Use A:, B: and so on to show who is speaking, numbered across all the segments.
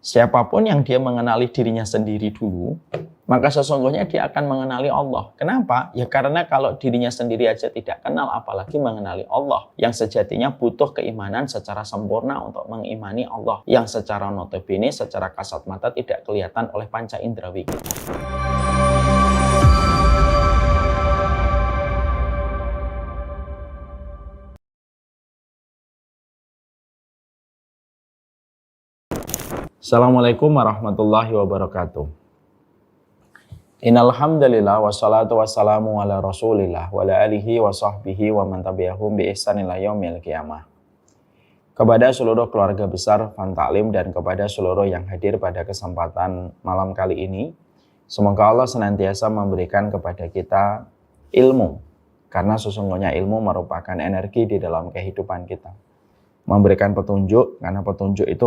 A: Siapapun yang dia mengenali dirinya sendiri dulu, maka sesungguhnya dia akan mengenali Allah. Kenapa? Ya karena kalau dirinya sendiri aja tidak kenal, apalagi mengenali Allah. Yang sejatinya butuh keimanan secara sempurna untuk mengimani Allah. Yang secara notabene, secara kasat mata tidak kelihatan oleh panca indrawi. Assalamualaikum warahmatullahi wabarakatuh. Innal hamdalillah wassalatu wassalamu ala Rasulillah wa ala alihi wa sahbihi wa man tabi'ahum bi ihsan ila yaumil qiyamah. Kepada seluruh keluarga besar Fan Ta'lim dan kepada seluruh yang hadir pada kesempatan malam kali ini, semoga Allah senantiasa memberikan kepada kita ilmu, karena sesungguhnya ilmu merupakan energi di dalam kehidupan kita. Memberikan petunjuk, karena petunjuk itu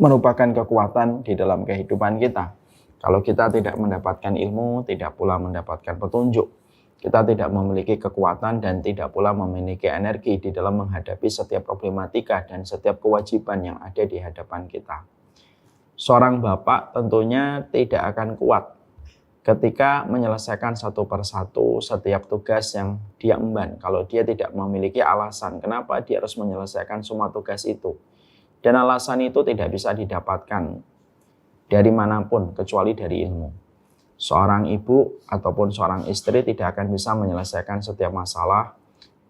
A: merupakan kekuatan di dalam kehidupan kita. Kalau kita tidak mendapatkan ilmu, tidak pula mendapatkan petunjuk. Kita tidak memiliki kekuatan dan tidak pula memiliki energi di dalam menghadapi setiap problematika dan setiap kewajiban yang ada di hadapan kita. Seorang bapak tentunya tidak akan kuat ketika menyelesaikan satu persatu setiap tugas yang dia emban. Kalau dia tidak memiliki alasan kenapa dia harus menyelesaikan semua tugas itu. Dan alasan itu tidak bisa didapatkan dari manapun kecuali dari ilmu. Seorang ibu ataupun seorang istri tidak akan bisa menyelesaikan setiap masalah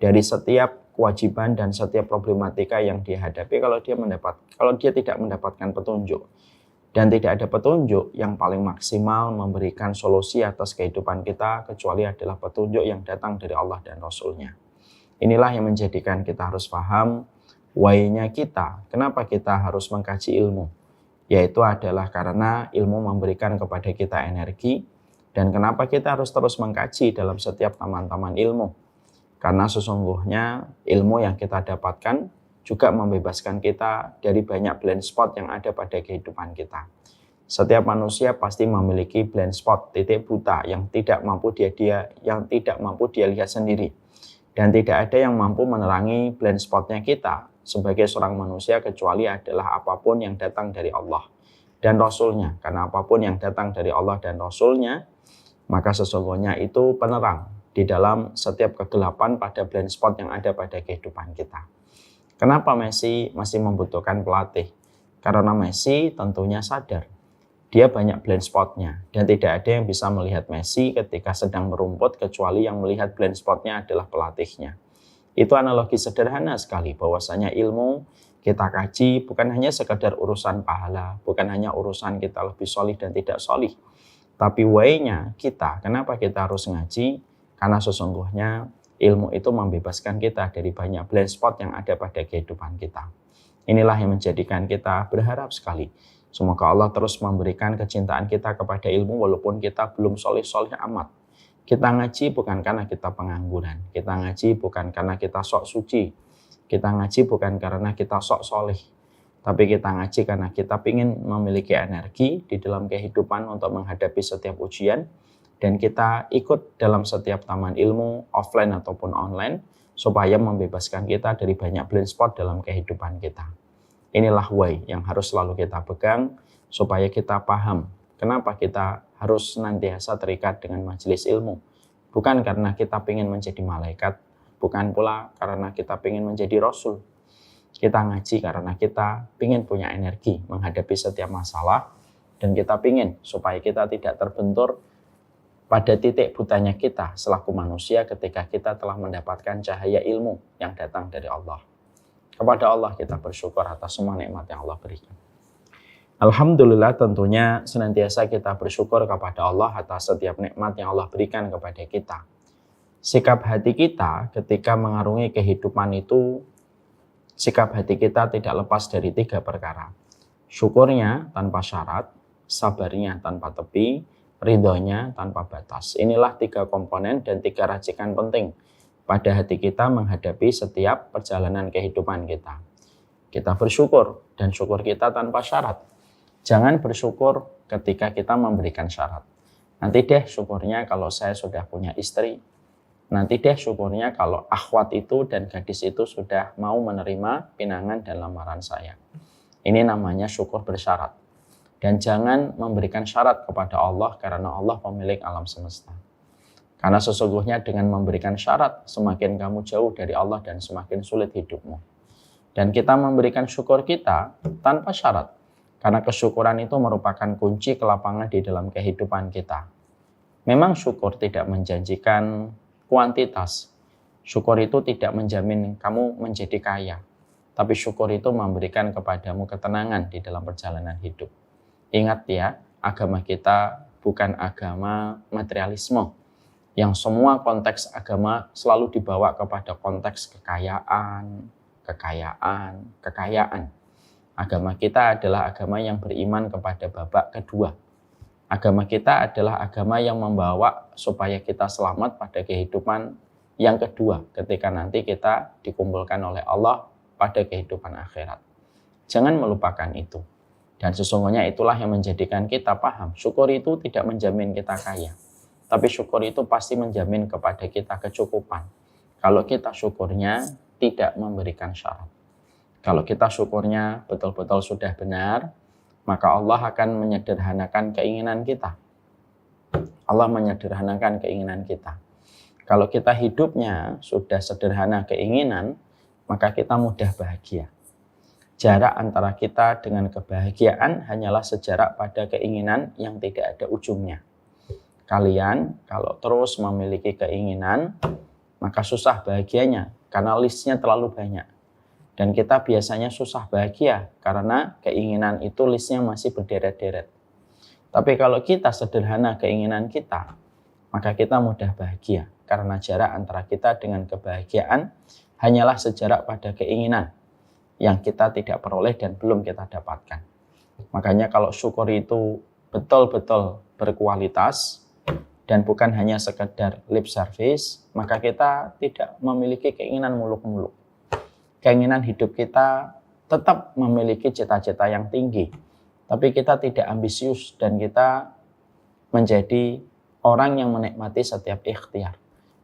A: dari setiap kewajiban dan setiap problematika yang dihadapi kalau dia tidak mendapatkan petunjuk. Dan tidak ada petunjuk yang paling maksimal memberikan solusi atas kehidupan kita kecuali adalah petunjuk yang datang dari Allah dan Rasul-Nya. Inilah yang menjadikan kita harus paham why-nya kita, kenapa kita harus mengkaji ilmu. Yaitu adalah karena ilmu memberikan kepada kita energi, dan kenapa kita harus terus mengkaji dalam setiap taman-taman ilmu. Karena sesungguhnya ilmu yang kita dapatkan juga membebaskan kita dari banyak blind spot yang ada pada kehidupan kita. Setiap manusia pasti memiliki blind spot, titik buta yang tidak mampu dia lihat sendiri. Dan tidak ada yang mampu menerangi blind spotnya kita sebagai seorang manusia kecuali adalah apapun yang datang dari Allah dan Rasul-Nya. Karena apapun yang datang dari Allah dan Rasul-Nya, maka sesungguhnya itu penerang di dalam setiap kegelapan pada blind spot yang ada pada kehidupan kita. Kenapa Messi masih membutuhkan pelatih? Karena Messi tentunya sadar dia banyak blind spotnya dan tidak ada yang bisa melihat Messi ketika sedang merumput kecuali yang melihat blind spotnya adalah pelatihnya. Itu analogi sederhana sekali bahwasanya ilmu kita kaji bukan hanya sekedar urusan pahala, bukan hanya urusan kita lebih solih dan tidak solih, tapi why-nya kita, kenapa kita harus ngaji? Karena sesungguhnya ilmu itu membebaskan kita dari banyak blind spot yang ada pada kehidupan kita. Inilah yang menjadikan kita berharap sekali semoga Allah terus memberikan kecintaan kita kepada ilmu walaupun kita belum solih-solih amat. Kita ngaji bukan karena kita pengangguran. Kita ngaji bukan karena kita sok suci. Kita ngaji bukan karena kita sok solih. Tapi kita ngaji karena kita ingin memiliki energi di dalam kehidupan untuk menghadapi setiap ujian. Dan kita ikut dalam setiap taman ilmu, offline ataupun online, supaya membebaskan kita dari banyak blind spot dalam kehidupan kita. Inilah why yang harus selalu kita pegang supaya kita paham kenapa kita harus senantiasa terikat dengan majelis ilmu. Bukan karena kita ingin menjadi malaikat, bukan pula karena kita ingin menjadi rasul. Kita ngaji karena kita ingin punya energi menghadapi setiap masalah, dan kita ingin supaya kita tidak terbentur pada titik butanya kita selaku manusia ketika kita telah mendapatkan cahaya ilmu yang datang dari Allah. Kepada Allah kita bersyukur atas semua nikmat yang Allah berikan. Alhamdulillah tentunya senantiasa kita bersyukur kepada Allah atas setiap nikmat yang Allah berikan kepada kita. Sikap hati kita ketika mengarungi kehidupan itu, sikap hati kita tidak lepas dari 3 perkara. Syukurnya tanpa syarat, sabarnya tanpa tepi, ridhonya tanpa batas. Inilah 3 komponen dan 3 racikan penting pada hati kita menghadapi setiap perjalanan kehidupan kita. Kita bersyukur dan syukur kita tanpa syarat. Jangan bersyukur ketika kita memberikan syarat. Nanti deh syukurnya kalau saya sudah punya istri. Nanti deh syukurnya kalau akhwat itu dan gadis itu sudah mau menerima pinangan dan lamaran saya. Ini namanya syukur bersyarat. Dan jangan memberikan syarat kepada Allah karena Allah pemilik alam semesta. Karena sesungguhnya dengan memberikan syarat, semakin kamu jauh dari Allah dan semakin sulit hidupmu. Dan kita memberikan syukur kita tanpa syarat. Karena kesyukuran itu merupakan kunci kelapangan di dalam kehidupan kita. Memang syukur tidak menjanjikan kuantitas. Syukur itu tidak menjamin kamu menjadi kaya. Tapi syukur itu memberikan kepadamu ketenangan di dalam perjalanan hidup. Ingat ya, agama kita bukan agama materialisme. Yang semua konteks agama selalu dibawa kepada konteks kekayaan. Agama kita adalah agama yang beriman kepada babak kedua. Agama kita adalah agama yang membawa supaya kita selamat pada kehidupan yang kedua ketika nanti kita dikumpulkan oleh Allah pada kehidupan akhirat. Jangan melupakan itu. Dan sesungguhnya itulah yang menjadikan kita paham. Syukur itu tidak menjamin kita kaya. Tapi syukur itu pasti menjamin kepada kita kecukupan. Kalau kita syukurnya tidak memberikan syarat. Kalau kita syukurnya betul-betul sudah benar, maka Allah akan menyederhanakan keinginan kita. Allah menyederhanakan keinginan kita. Kalau kita hidupnya sudah sederhana keinginan, maka kita mudah bahagia. Jarak antara kita dengan kebahagiaan hanyalah sejarak pada keinginan yang tidak ada ujungnya. Kalian kalau terus memiliki keinginan, maka susah bahagianya karena listnya terlalu banyak. Dan kita biasanya susah bahagia karena keinginan itu listnya masih berderet-deret. Tapi kalau kita sederhana keinginan kita, maka kita mudah bahagia. Karena jarak antara kita dengan kebahagiaan hanyalah sejarak pada keinginan yang kita tidak peroleh dan belum kita dapatkan. Makanya kalau syukur itu betul-betul berkualitas, dan bukan hanya sekedar lip service, maka kita tidak memiliki keinginan muluk-muluk. Keinginan hidup kita tetap memiliki cita-cita yang tinggi, tapi kita tidak ambisius dan kita menjadi orang yang menikmati setiap ikhtiar.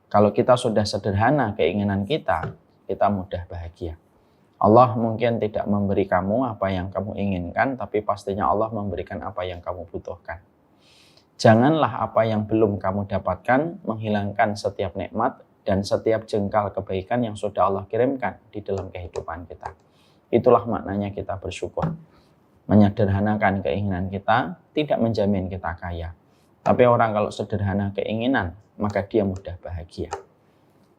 A: Kalau kita sudah sederhana keinginan kita mudah bahagia. Allah mungkin tidak memberi kamu apa yang kamu inginkan, tapi pastinya Allah memberikan apa yang kamu butuhkan. Janganlah apa yang belum kamu dapatkan menghilangkan setiap nikmat dan setiap jengkal kebaikan yang sudah Allah kirimkan di dalam kehidupan kita. Itulah maknanya kita bersyukur. Menyederhanakan keinginan kita tidak menjamin kita kaya. Tapi orang kalau sederhana keinginan, maka dia mudah bahagia.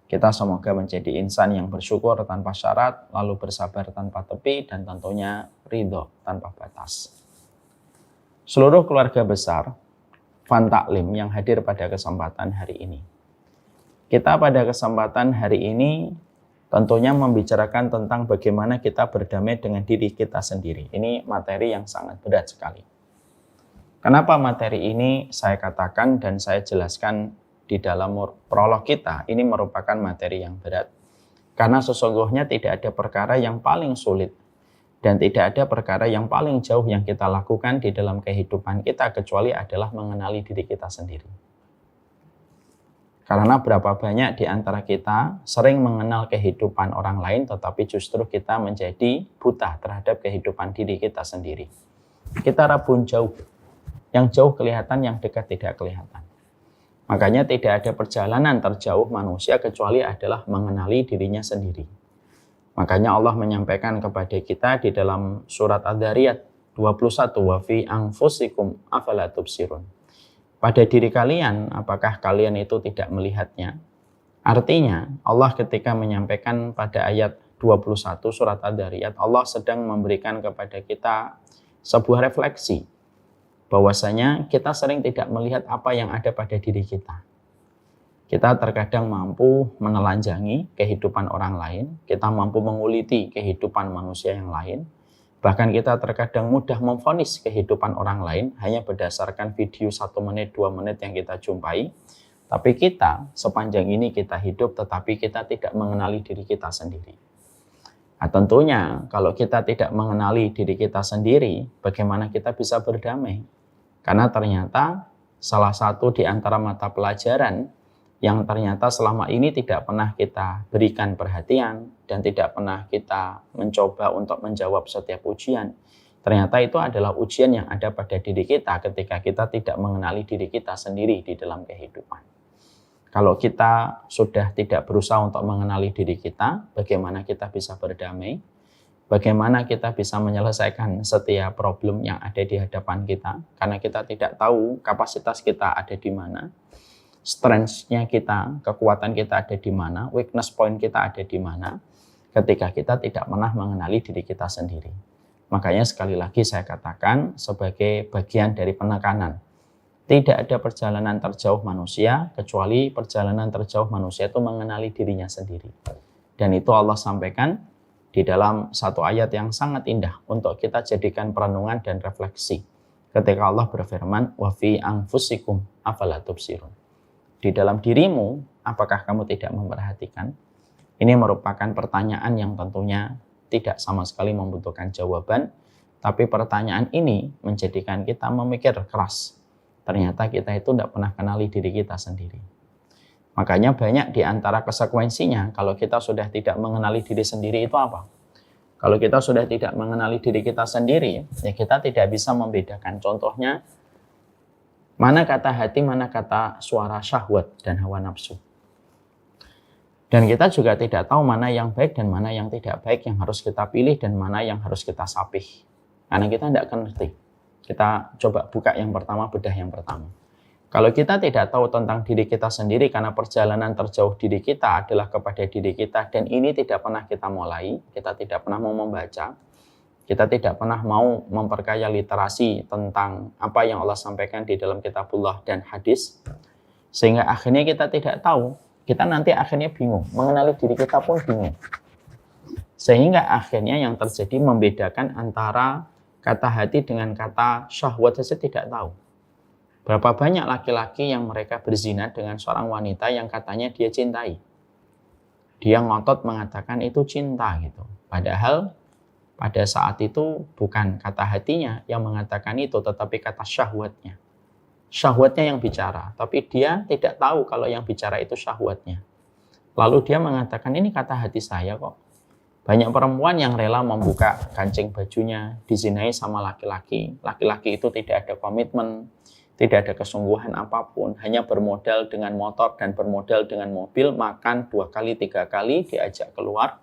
A: Kita semoga menjadi insan yang bersyukur tanpa syarat, lalu bersabar tanpa tepi, dan tentunya ridho tanpa batas. Seluruh keluarga besar Fan Taklim yang hadir pada kesempatan hari ini. Kita pada kesempatan hari ini tentunya membicarakan tentang bagaimana kita berdamai dengan diri kita sendiri. Ini materi yang sangat berat sekali. Kenapa materi ini saya katakan dan saya jelaskan di dalam prolog kita, ini merupakan materi yang berat. Karena sesungguhnya tidak ada perkara yang paling sulit dan tidak ada perkara yang paling jauh yang kita lakukan di dalam kehidupan kita kecuali adalah mengenali diri kita sendiri. Karena berapa banyak di antara kita sering mengenal kehidupan orang lain tetapi justru kita menjadi buta terhadap kehidupan diri kita sendiri. Kita rabun jauh. Yang jauh kelihatan, yang dekat tidak kelihatan. Makanya tidak ada perjalanan terjauh manusia kecuali adalah mengenali dirinya sendiri. Makanya Allah menyampaikan kepada kita di dalam surat Ad-Dzariyat 21, wa fi anfusikum afala tubsirun. Pada diri kalian, apakah kalian itu tidak melihatnya? Artinya, Allah ketika menyampaikan pada ayat 21 surat Ad-Dzariyat, Allah sedang memberikan kepada kita sebuah refleksi bahwasanya kita sering tidak melihat apa yang ada pada diri kita. Kita terkadang mampu menelanjangi kehidupan orang lain, kita mampu menguliti kehidupan manusia yang lain, bahkan kita terkadang mudah memvonis kehidupan orang lain hanya berdasarkan video 1 menit, 2 menit yang kita jumpai. Tapi kita, sepanjang ini kita hidup, tetapi kita tidak mengenali diri kita sendiri. Nah, tentunya kalau kita tidak mengenali diri kita sendiri, bagaimana kita bisa berdamai? Karena ternyata salah satu di antara mata pelajaran yang ternyata selama ini tidak pernah kita berikan perhatian dan tidak pernah kita mencoba untuk menjawab setiap ujian, Ternyata itu adalah ujian yang ada pada diri kita ketika kita tidak mengenali diri kita sendiri di dalam kehidupan. Kalau kita sudah tidak berusaha untuk mengenali diri kita, bagaimana kita bisa berdamai? Bagaimana kita bisa menyelesaikan setiap problem yang ada di hadapan kita? Karena kita tidak tahu kapasitas kita ada di mana, strength-nya kita, kekuatan kita ada di mana, weakness point kita ada di mana, ketika kita tidak pernah mengenali diri kita sendiri. Makanya sekali lagi saya katakan sebagai bagian dari penekanan. Tidak ada perjalanan terjauh manusia, kecuali perjalanan terjauh manusia itu mengenali dirinya sendiri. Dan itu Allah sampaikan di dalam satu ayat yang sangat indah untuk kita jadikan perenungan dan refleksi. Ketika Allah berfirman, wa fi anfusikum afala tubsirun. Di dalam dirimu, apakah kamu tidak memperhatikan? Ini merupakan pertanyaan yang tentunya tidak sama sekali membutuhkan jawaban, tapi pertanyaan ini menjadikan kita memikir keras. Ternyata kita itu tidak pernah kenali diri kita sendiri. Makanya banyak di antara konsekuensinya kalau kita sudah tidak mengenali diri sendiri itu apa? Kalau kita sudah tidak mengenali diri kita sendiri, ya kita tidak bisa membedakan. Contohnya, mana kata hati, mana kata suara syahwat dan hawa nafsu. Dan kita juga tidak tahu mana yang baik dan mana yang tidak baik yang harus kita pilih dan mana yang harus kita sapih. Karena kita tidak ngerti. Kita coba buka yang pertama, bedah yang pertama. Kalau kita tidak tahu tentang diri kita sendiri karena perjalanan terjauh diri kita adalah kepada diri kita dan ini tidak pernah kita mulai, kita tidak pernah mau membaca, kita tidak pernah mau memperkaya literasi tentang apa yang Allah sampaikan di dalam kitabullah dan hadis, sehingga akhirnya kita tidak tahu. Kita nanti akhirnya bingung, mengenali diri kita pun bingung. Sehingga akhirnya yang terjadi membedakan antara kata hati dengan kata syahwat saja tidak tahu. Berapa banyak laki-laki yang mereka berzina dengan seorang wanita yang katanya dia cintai. Dia ngotot mengatakan itu cinta gitu. Padahal pada saat itu bukan kata hatinya yang mengatakan itu, tetapi kata syahwatnya. Syahwatnya yang bicara, tapi dia tidak tahu kalau yang bicara itu syahwatnya. Lalu dia mengatakan ini kata hati saya kok. Banyak perempuan yang rela membuka kancing bajunya, dizinai sama laki-laki. Laki-laki itu tidak ada komitmen, tidak ada kesungguhan apapun, hanya bermodal dengan motor dan bermodal dengan mobil, makan 2 kali, 3 kali, diajak keluar.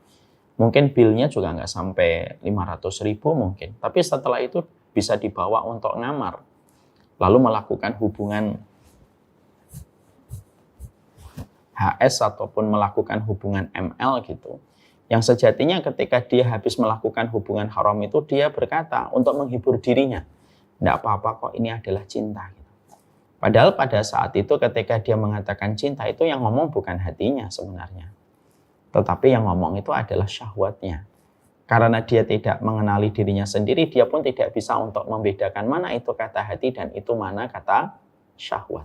A: Mungkin bilnya juga nggak sampai 500.000 mungkin. Tapi setelah itu bisa dibawa untuk ngamar. Lalu melakukan hubungan HS ataupun melakukan hubungan ML gitu. Yang sejatinya ketika dia habis melakukan hubungan haram itu dia berkata untuk menghibur dirinya. Tidak apa-apa kok, ini adalah cinta. Gitu. Padahal pada saat itu ketika dia mengatakan cinta itu yang ngomong bukan hatinya sebenarnya. Tetapi yang ngomong itu adalah syahwatnya. Karena dia tidak mengenali dirinya sendiri, dia pun tidak bisa untuk membedakan mana itu kata hati dan itu mana kata syahwat.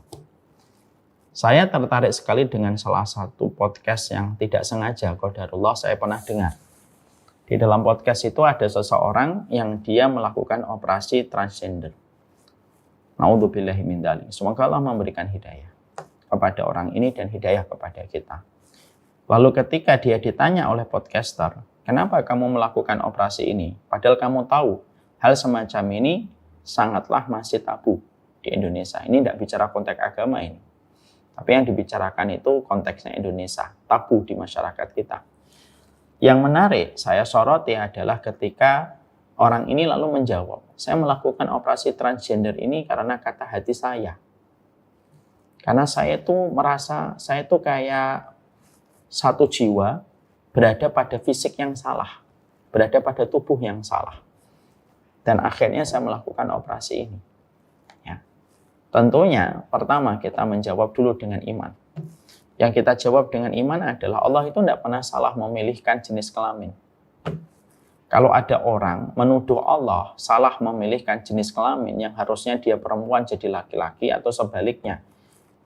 A: Saya tertarik sekali dengan salah satu podcast yang tidak sengaja, qadarullah, saya pernah dengar. Di dalam podcast itu ada seseorang yang dia melakukan operasi transgender. Naudzubillahi min dzalik. Semoga Allah memberikan hidayah kepada orang ini dan hidayah kepada kita. Lalu ketika dia ditanya oleh podcaster, kenapa kamu melakukan operasi ini? Padahal kamu tahu hal semacam ini sangatlah masih tabu di Indonesia. Ini tidak bicara konteks agama ini. Tapi yang dibicarakan itu konteksnya Indonesia, tabu di masyarakat kita. Yang menarik saya soroti adalah ketika orang ini lalu menjawab, saya melakukan operasi transgender ini karena kata hati saya. Karena saya tuh merasa saya tuh kayak satu jiwa berada pada fisik yang salah, berada pada tubuh yang salah. Dan akhirnya saya melakukan operasi ini. Ya. Tentunya pertama kita menjawab dulu dengan iman. Yang kita jawab dengan iman adalah Allah itu tidak pernah salah memilihkan jenis kelamin. Kalau ada orang menuduh Allah salah memilihkan jenis kelamin yang harusnya dia perempuan jadi laki-laki atau sebaliknya,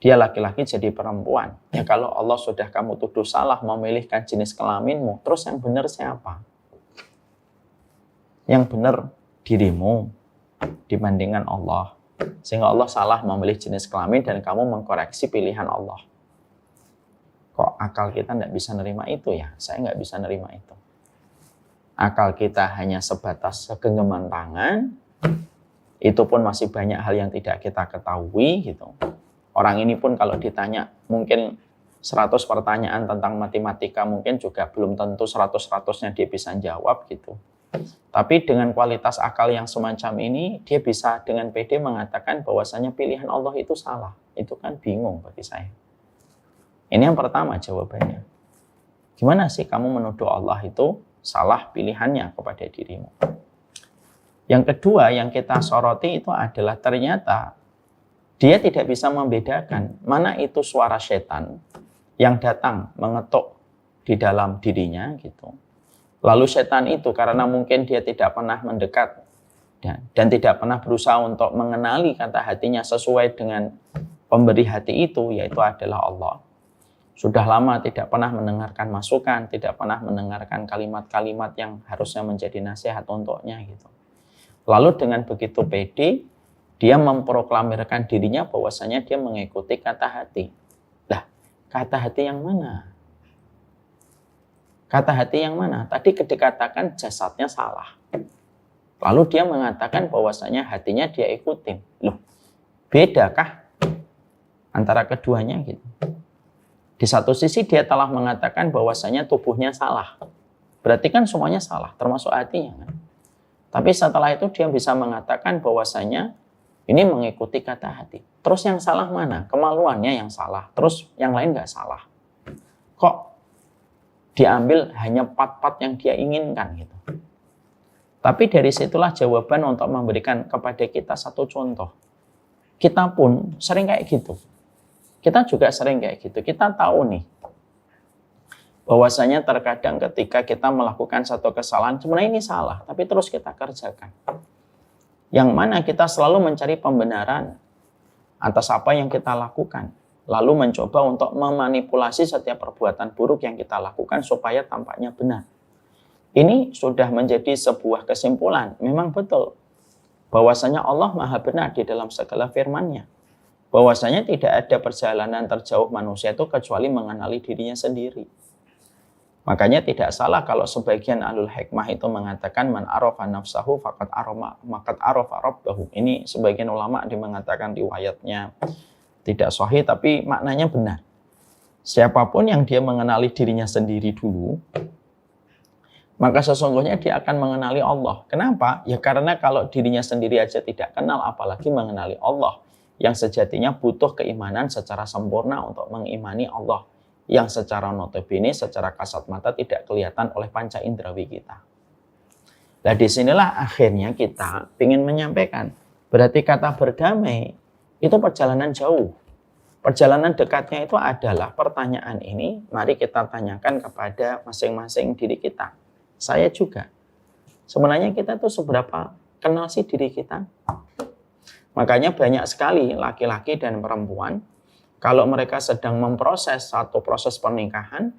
A: dia laki-laki jadi perempuan. Ya kalau Allah sudah kamu tuduh salah memilihkan jenis kelaminmu, terus yang benar siapa? Yang benar dirimu dibandingkan Allah. Sehingga Allah salah memilih jenis kelamin dan kamu mengkoreksi pilihan Allah. Kok akal kita tidak bisa nerima itu ya? Saya nggak bisa nerima itu. akal kita hanya sebatas segenggaman tangan, itu pun masih banyak hal yang tidak kita ketahui gitu. Orang ini pun kalau ditanya mungkin 100 pertanyaan tentang matematika mungkin juga belum tentu 100-100-nya dia bisa jawab gitu. Tapi dengan kualitas akal yang semacam ini, dia bisa dengan pede mengatakan bahwasanya pilihan Allah itu salah. Itu kan bingung bagi saya. Ini yang pertama jawabannya. Gimana sih kamu menuduh Allah itu salah pilihannya kepada dirimu? Yang kedua yang kita soroti itu adalah ternyata dia tidak bisa membedakan mana itu suara setan yang datang mengetuk di dalam dirinya gitu. Lalu setan itu karena mungkin dia tidak pernah mendekat dan tidak pernah berusaha untuk mengenali kata hatinya sesuai dengan pemberi hati itu, yaitu adalah Allah. Sudah lama tidak pernah mendengarkan masukan, tidak pernah mendengarkan kalimat-kalimat yang harusnya menjadi nasihat untuknya gitu. Lalu dengan begitu pede, dia memproklamirkan dirinya bahwasanya dia mengikuti kata hati. Lah, kata hati yang mana? Kata hati yang mana? Tadi dikatakan jasadnya salah. Lalu dia mengatakan bahwasanya hatinya dia ikutin. Loh, bedakah antara keduanya gitu? Di satu sisi dia telah mengatakan bahwasanya tubuhnya salah. Berarti kan semuanya salah, termasuk hatinya kan? Tapi setelah itu dia bisa mengatakan bahwasanya ini mengikuti kata hati. Terus yang salah mana? Kemaluannya yang salah. Terus yang lain nggak salah. Kok diambil hanya part-part yang dia inginkan gitu. Tapi dari situlah jawaban untuk memberikan kepada kita satu contoh. Kita pun sering kayak gitu. Kita juga sering kayak gitu. Kita tahu nih bahwasanya terkadang ketika kita melakukan satu kesalahan, sebenarnya ini salah, tapi terus kita kerjakan. Yang mana kita selalu mencari pembenaran atas apa yang kita lakukan. Lalu mencoba untuk memanipulasi setiap perbuatan buruk yang kita lakukan supaya tampaknya benar. Ini sudah menjadi sebuah kesimpulan. Memang betul bahwasanya Allah Maha benar di dalam segala firman-Nya. Bahwasanya tidak ada perjalanan terjauh manusia itu kecuali mengenali dirinya sendiri. Makanya tidak salah kalau sebagian ahlul hikmah itu mengatakan man arafa nafsahu faqad arafa rabbahu. Ini sebagian ulama dia mengatakan riwayatnya tidak sahih, tapi maknanya benar. Siapapun yang dia mengenali dirinya sendiri dulu, maka sesungguhnya dia akan mengenali Allah. Kenapa? Ya karena kalau dirinya sendiri aja tidak kenal, apalagi mengenali Allah. Yang sejatinya butuh keimanan secara sempurna untuk mengimani Allah. Yang secara notabene, secara kasat mata tidak kelihatan oleh panca indrawi kita. Nah disinilah akhirnya kita ingin menyampaikan. Berarti kata berdamai itu perjalanan jauh. Perjalanan dekatnya itu adalah pertanyaan ini, mari kita tanyakan kepada masing-masing diri kita. Saya juga. Sebenarnya kita tuh seberapa kenal sih diri kita? Makanya banyak sekali laki-laki dan perempuan, kalau mereka sedang memproses satu proses pernikahan,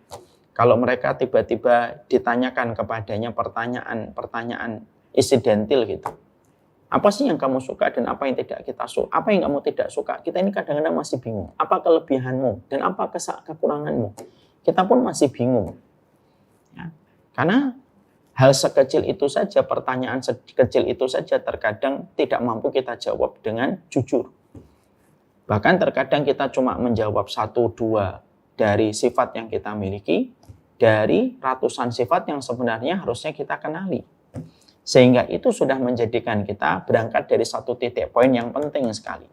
A: kalau mereka tiba-tiba ditanyakan kepadanya pertanyaan insidentil gitu. Apa sih yang kamu suka dan apa yang tidak kita suka? Apa yang kamu tidak suka? Kita ini kadang-kadang masih bingung. Apa kelebihanmu dan apa kekuranganmu? Kita pun masih bingung. Ya. Karena hal sekecil itu saja, pertanyaan sekecil itu saja terkadang tidak mampu kita jawab dengan jujur. Bahkan terkadang kita cuma menjawab 1-2 dari sifat yang kita miliki, dari ratusan sifat yang sebenarnya harusnya kita kenali. Sehingga itu sudah menjadikan kita berangkat dari satu titik poin yang penting sekali.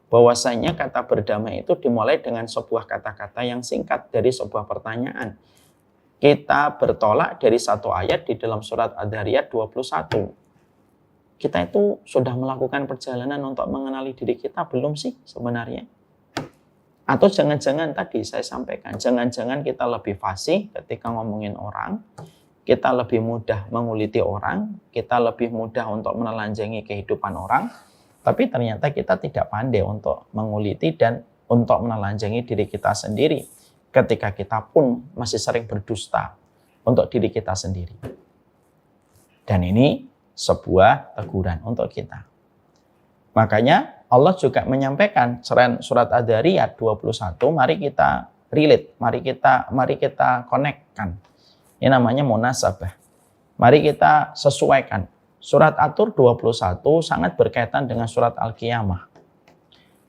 A: Bahwasanya kata berdamai itu dimulai dengan sebuah kata-kata yang singkat dari sebuah pertanyaan. Kita bertolak dari satu ayat di dalam surat Ad-Dhariyat 21. Kita itu sudah melakukan perjalanan untuk mengenali diri kita belum sih sebenarnya? Atau jangan-jangan tadi saya sampaikan, jangan-jangan kita lebih fasih ketika ngomongin orang, kita lebih mudah menguliti orang, kita lebih mudah untuk menelanjangi kehidupan orang, tapi ternyata kita tidak pandai untuk menguliti dan untuk menelanjangi diri kita sendiri ketika kita pun masih sering berdusta untuk diri kita sendiri. Dan ini sebuah teguran untuk kita. Makanya Allah juga menyampaikan surat Ad-Dhariyat 21, mari kita relate, mari kita connect-kan. Ini namanya munasabah. Mari kita sesuaikan. Surat At-Tur 21 sangat berkaitan dengan surat Al-Qiyamah.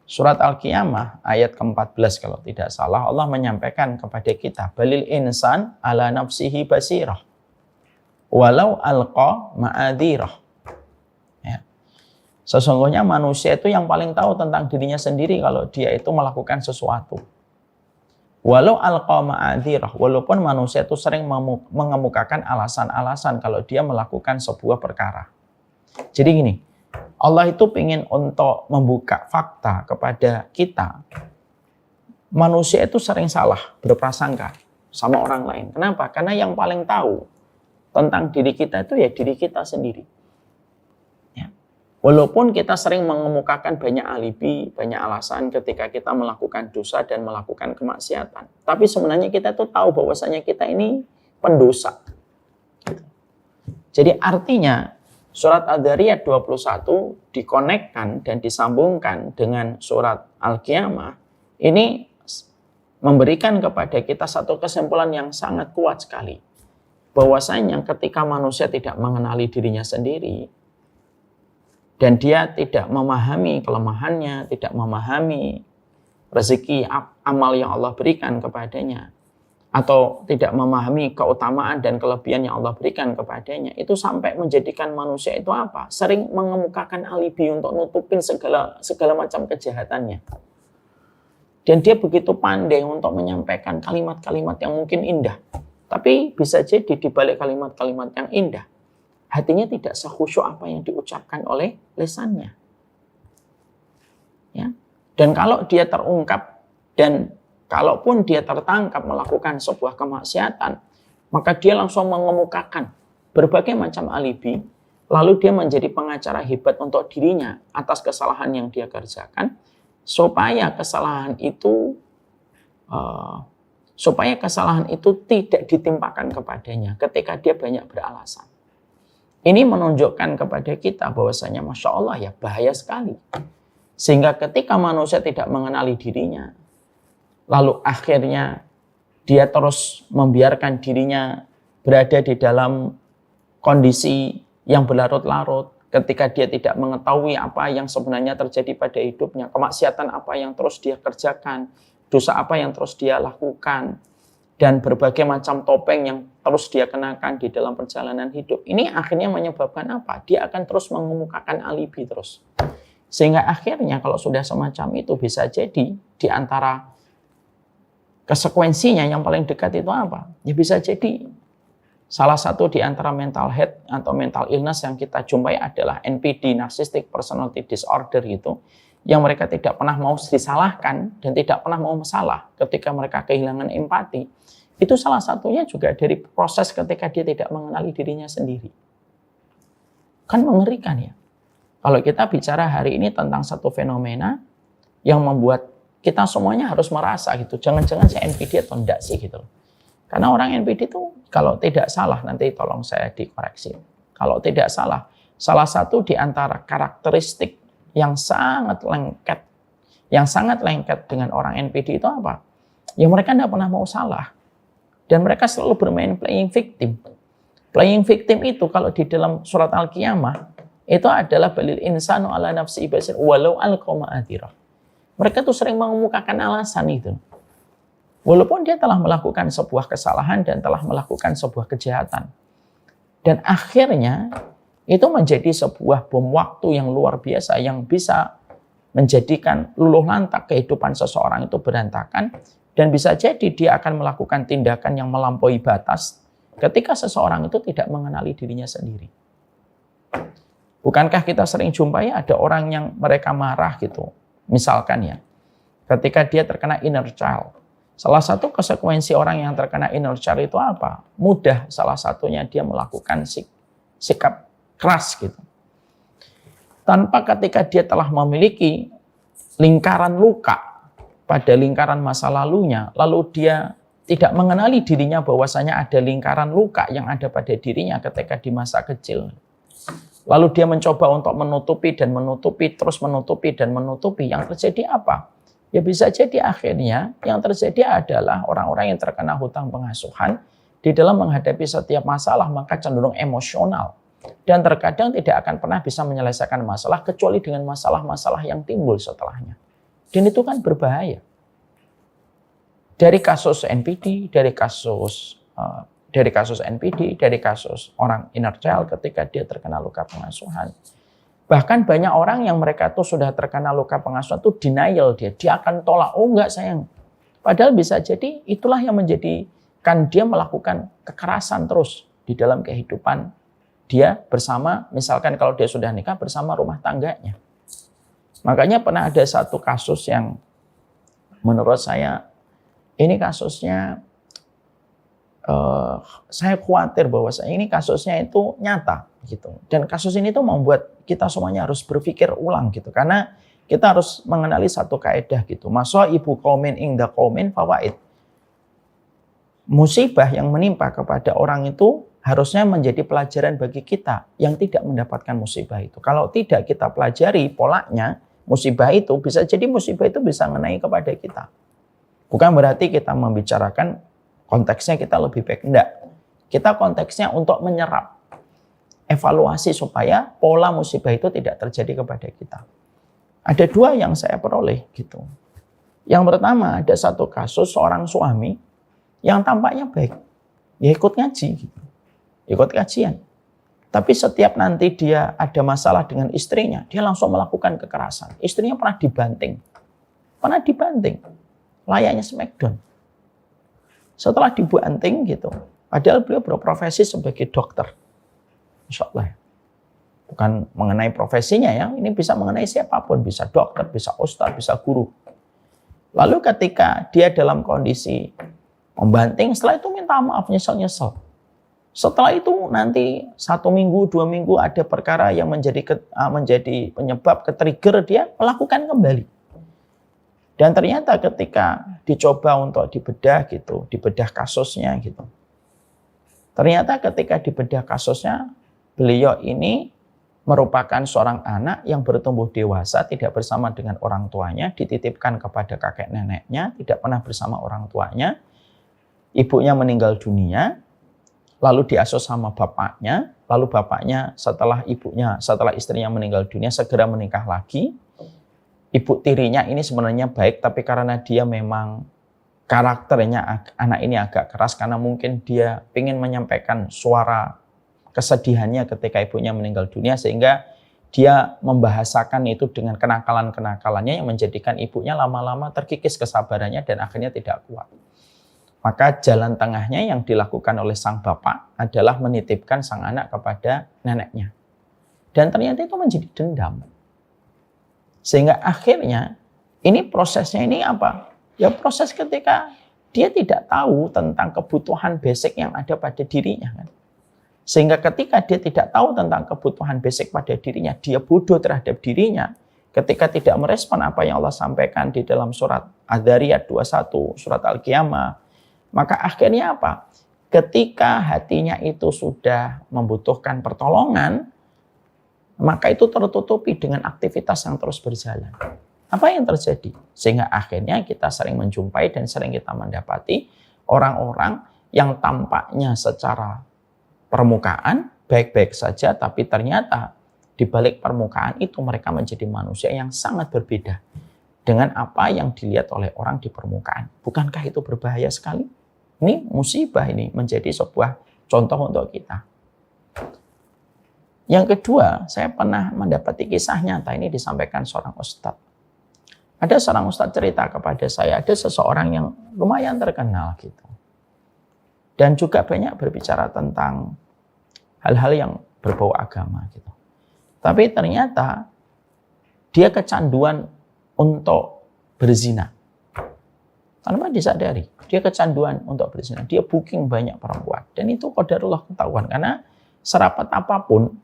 A: Surat Al-Qiyamah ayat ke-14 kalau tidak salah, Allah menyampaikan kepada kita, balil insan ala nafsihi basirah walau alqa ma'adhirah. Ya. Sesungguhnya manusia itu yang paling tahu tentang dirinya sendiri kalau dia itu melakukan sesuatu. Walau alqa ma'adhirah, walaupun manusia itu sering mengemukakan alasan-alasan kalau dia melakukan sebuah perkara. Jadi gini, Allah itu ingin untuk membuka fakta kepada kita. Manusia itu sering salah berprasangka sama orang lain. Kenapa? Karena yang paling tahu tentang diri kita itu ya diri kita sendiri. Ya. Walaupun kita sering mengemukakan banyak alibi, banyak alasan ketika kita melakukan dosa dan melakukan kemaksiatan. Tapi sebenarnya kita tuh tahu bahwasanya kita ini pendosa. Jadi artinya surat Ad-Dzariyat 21 dikonekkan dan disambungkan dengan surat Al-Qiyamah. Ini memberikan kepada kita satu kesimpulan yang sangat kuat sekali. Bahwasanya ketika manusia tidak mengenali dirinya sendiri, dan dia tidak memahami kelemahannya, tidak memahami rezeki amal yang Allah berikan kepadanya, atau tidak memahami keutamaan dan kelebihan yang Allah berikan kepadanya, itu sampai menjadikan manusia itu apa? Sering mengemukakan alibi untuk nutupin segala macam kejahatannya. Dan dia begitu pandai untuk menyampaikan kalimat-kalimat yang mungkin indah. Tapi bisa jadi di balik kalimat-kalimat yang indah, hatinya tidak sekhusyuk apa yang diucapkan oleh lisannya. Ya. Dan kalau dia terungkap dan kalaupun dia tertangkap melakukan sebuah kemaksiatan, maka dia langsung mengemukakan berbagai macam alibi, lalu dia menjadi pengacara hebat untuk dirinya atas kesalahan yang dia kerjakan, supaya kesalahan itu tidak ditimpakan kepadanya ketika dia banyak beralasan. Ini menunjukkan kepada kita bahwasanya Masya Allah ya bahaya sekali. Sehingga ketika manusia tidak mengenali dirinya, lalu akhirnya dia terus membiarkan dirinya berada di dalam kondisi yang berlarut-larut, ketika dia tidak mengetahui apa yang sebenarnya terjadi pada hidupnya, kemaksiatan apa yang terus dia kerjakan, dosa apa yang terus dia lakukan, dan berbagai macam topeng yang terus dia kenakan di dalam perjalanan hidup. Ini akhirnya menyebabkan apa? Dia akan terus mengemukakan alibi terus. Sehingga akhirnya kalau sudah semacam itu bisa jadi di antara konsekuensinya yang paling dekat itu apa? Ya bisa jadi salah satu di antara mental health atau mental illness yang kita jumpai adalah NPD, Narcissistic Personality Disorder itu, yang mereka tidak pernah mau disalahkan dan tidak pernah mau masalah ketika mereka kehilangan empati. Itu salah satunya juga dari proses ketika dia tidak mengenali dirinya sendiri. Kan mengerikan ya. Kalau kita bicara hari ini tentang satu fenomena yang membuat kita semuanya harus merasa gitu. Jangan-jangan saya NPD atau enggak sih gitu. Karena orang NPD itu kalau tidak salah, nanti tolong saya dikoreksi. Kalau tidak salah, salah satu di antara karakteristik yang sangat lengket dengan orang NPD itu apa? Ya mereka tidak pernah mau salah. Dan mereka selalu bermain playing victim. Playing victim itu kalau di dalam surat Al-Qiyamah, itu adalah balil insanu ala nafsi basir walau alqa ma'adhirah. Mereka tuh sering mengemukakan alasan itu. Walaupun dia telah melakukan sebuah kesalahan dan telah melakukan sebuah kejahatan. Dan akhirnya itu menjadi sebuah bom waktu yang luar biasa yang bisa menjadikan luluh lantak kehidupan seseorang itu berantakan, dan bisa jadi dia akan melakukan tindakan yang melampaui batas ketika seseorang itu tidak mengenali dirinya sendiri. Bukankah kita sering jumpai ada orang yang mereka marah gitu, misalkan ya, ketika dia terkena inner child. Salah satu konsekuensi orang yang terkena inner child itu apa? Mudah salah satunya dia melakukan sikap keras gitu. Tanpa ketika dia telah memiliki lingkaran luka pada lingkaran masa lalunya, lalu dia tidak mengenali dirinya bahwasanya ada lingkaran luka yang ada pada dirinya ketika di masa kecil. Lalu dia mencoba untuk menutupi dan menutupi, terus menutupi dan menutupi. Yang terjadi apa? Ya bisa jadi akhirnya yang terjadi adalah orang-orang yang terkena hutang pengasuhan, di dalam menghadapi setiap masalah maka cenderung emosional. Dan terkadang tidak akan pernah bisa menyelesaikan masalah kecuali dengan masalah-masalah yang timbul setelahnya. Dan itu kan berbahaya. Dari kasus NPD, dari kasus NPD, dari kasus orang inner child ketika dia terkena luka pengasuhan. Bahkan banyak orang yang mereka tuh sudah terkena luka pengasuhan tuh denial dia akan tolak, oh enggak sayang. Padahal bisa jadi itulah yang menjadikan dia melakukan kekerasan terus di dalam kehidupan dia bersama, misalkan kalau dia sudah nikah bersama rumah tangganya. Makanya pernah ada satu kasus yang menurut saya ini kasusnya saya khawatir bahwa ini kasusnya itu nyata gitu. Dan kasus ini tuh membuat kita semuanya harus berpikir ulang gitu. Karena kita harus mengenali satu kaidah gitu. Masaibu qaumin inda qaumin fawaid. Musibah yang menimpa kepada orang itu harusnya menjadi pelajaran bagi kita yang tidak mendapatkan musibah itu. Kalau tidak kita pelajari polanya, musibah itu bisa jadi musibah itu bisa mengenai kepada kita. Bukan berarti kita membicarakan konteksnya kita lebih baik. Enggak. Kita konteksnya untuk menyerap. Evaluasi supaya pola musibah itu tidak terjadi kepada kita. Ada dua yang saya peroleh gitu. Yang pertama ada satu kasus seorang suami yang tampaknya baik. Ya ikut ngaji gitu. Ikut kajian. Tapi setiap nanti dia ada masalah dengan istrinya, dia langsung melakukan kekerasan. Istrinya pernah dibanting. Pernah dibanting. Layaknya smackdown. Setelah dibanting gitu, padahal beliau berprofesi sebagai dokter. Insya Allah. Bukan mengenai profesinya ya, ini bisa mengenai siapapun. Bisa dokter, bisa ustadz, bisa guru. Lalu ketika dia dalam kondisi membanting, setelah itu minta maaf, nyesel-nyesel. Setelah itu nanti 1 minggu, 2 minggu ada perkara yang menjadi penyebab ke-trigger dia melakukan kembali. Dan ternyata ketika dicoba untuk dibedah gitu, dibedah kasusnya gitu. Ternyata ketika dibedah kasusnya, beliau ini merupakan seorang anak yang bertumbuh dewasa, tidak bersama dengan orang tuanya, dititipkan kepada kakek neneknya, tidak pernah bersama orang tuanya. Ibunya meninggal dunia, lalu diasuh sama bapaknya, lalu bapaknya setelah istrinya meninggal dunia segera menikah lagi. Ibu tirinya ini sebenarnya baik, tapi karena dia memang karakternya anak ini agak keras, karena mungkin dia ingin menyampaikan suara kesedihannya ketika ibunya meninggal dunia, sehingga dia membahasakan itu dengan kenakalan-kenakalannya yang menjadikan ibunya lama-lama terkikis kesabarannya dan akhirnya tidak kuat. Maka jalan tengahnya yang dilakukan oleh sang bapak adalah menitipkan sang anak kepada neneknya. Dan ternyata itu menjadi dendam. Sehingga akhirnya ini prosesnya ini apa? Ya proses ketika dia tidak tahu tentang kebutuhan basic yang ada pada dirinya. Kan? Sehingga ketika dia tidak tahu tentang kebutuhan basic pada dirinya, dia bodoh terhadap dirinya. Ketika tidak merespon apa yang Allah sampaikan di dalam surat Adz-Dzariyat 21, surat Al-Qiyamah, maka akhirnya apa? Ketika hatinya itu sudah membutuhkan pertolongan, maka itu tertutupi dengan aktivitas yang terus berjalan. Apa yang terjadi? Sehingga akhirnya kita sering menjumpai dan sering kita mendapati orang-orang yang tampaknya secara permukaan baik-baik saja, tapi ternyata di balik permukaan itu mereka menjadi manusia yang sangat berbeda dengan apa yang dilihat oleh orang di permukaan. Bukankah itu berbahaya sekali? Ini musibah, ini menjadi sebuah contoh untuk kita. Yang kedua, saya pernah mendapati kisah nyata ini disampaikan seorang ustadz. Ada seorang ustadz cerita kepada saya, ada seseorang yang lumayan terkenal gitu. Dan juga banyak berbicara tentang hal-hal yang berbau agama gitu. Tapi ternyata dia kecanduan untuk berzina. Tanpa disadari, dia kecanduan untuk berzina. Dia booking banyak perempuan. Dan itu qadarullah ketahuan. Karena serapat apapun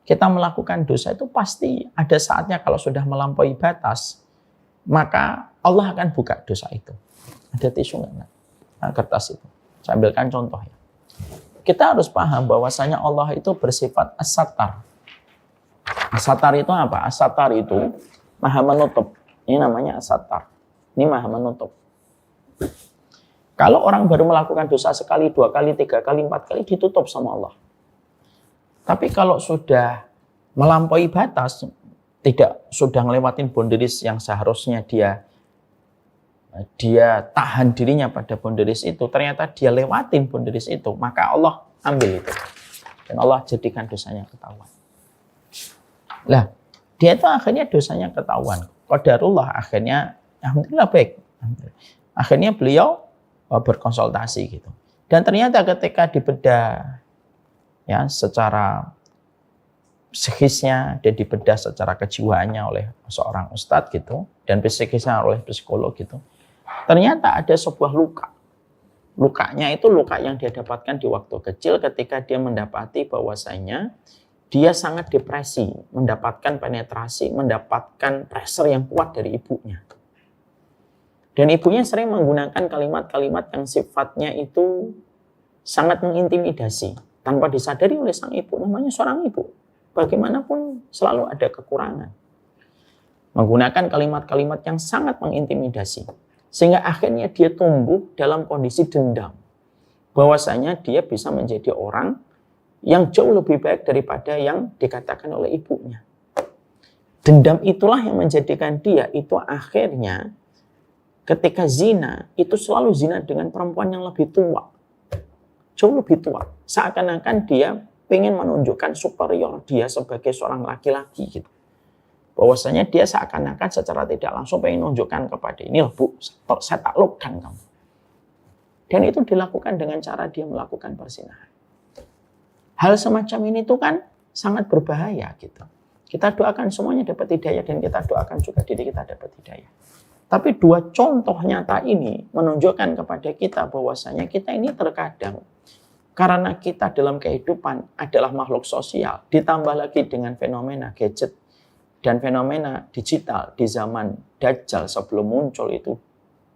A: kita melakukan dosa itu pasti ada saatnya kalau sudah melampaui batas, maka Allah akan buka dosa itu. Ada tisu nggak? Nah, kertas itu. Saya ambilkan contoh ya. Kita harus paham bahwasanya Allah itu bersifat as-sattar. As-sattar itu apa? As-sattar itu maha menutup. Ini namanya as-sattar. Ini maha menutup. Kalau orang baru melakukan dosa sekali, 2 kali, 3 kali, 4 kali ditutup sama Allah. Tapi kalau sudah melampaui batas, sudah ngelewatin boundaries yang seharusnya dia tahan dirinya pada boundaries itu, ternyata dia lewatin boundaries itu, maka Allah ambil itu. Dan Allah jadikan dosanya ketahuan. Lah, dia itu akhirnya dosanya ketahuan. Qadarullah akhirnya, alhamdulillah baik. Akhirnya beliau berkonsultasi gitu. Dan ternyata ketika dibedah ya secara psikisnya dan dibedah secara kejiwaannya oleh seorang ustadz gitu, dan psikisnya oleh psikolog gitu, ternyata ada sebuah luka. Lukanya itu luka yang dia dapatkan di waktu kecil ketika dia mendapati bahwasanya dia sangat depresi, mendapatkan penetrasi, mendapatkan pressure yang kuat dari ibunya. Dan ibunya sering menggunakan kalimat-kalimat yang sifatnya itu sangat mengintimidasi. Tanpa disadari oleh sang ibu, namanya seorang ibu. Bagaimanapun selalu ada kekurangan. Menggunakan kalimat-kalimat yang sangat mengintimidasi. Sehingga akhirnya dia tumbuh dalam kondisi dendam. Bahwasanya dia bisa menjadi orang yang jauh lebih baik daripada yang dikatakan oleh ibunya. Dendam itulah yang menjadikan dia itu akhirnya ketika zina, itu selalu zina dengan perempuan yang lebih tua. Jauh lebih tua. Seakan-akan dia pengen menunjukkan superior dia sebagai seorang laki-laki gitu. Bahwasanya dia seakan-akan secara tidak langsung pengen menunjukkan kepada ini, Bu, saya taklukkan kamu. Dan itu dilakukan dengan cara dia melakukan perzinahan. Hal semacam ini tuh kan sangat berbahaya gitu. Kita doakan semuanya dapat hidayah dan kita doakan juga diri kita dapat hidayah. Tapi 2 contoh nyata ini menunjukkan kepada kita bahwasanya kita ini terkadang karena kita dalam kehidupan adalah makhluk sosial, ditambah lagi dengan fenomena gadget dan fenomena digital di zaman Dajjal sebelum muncul itu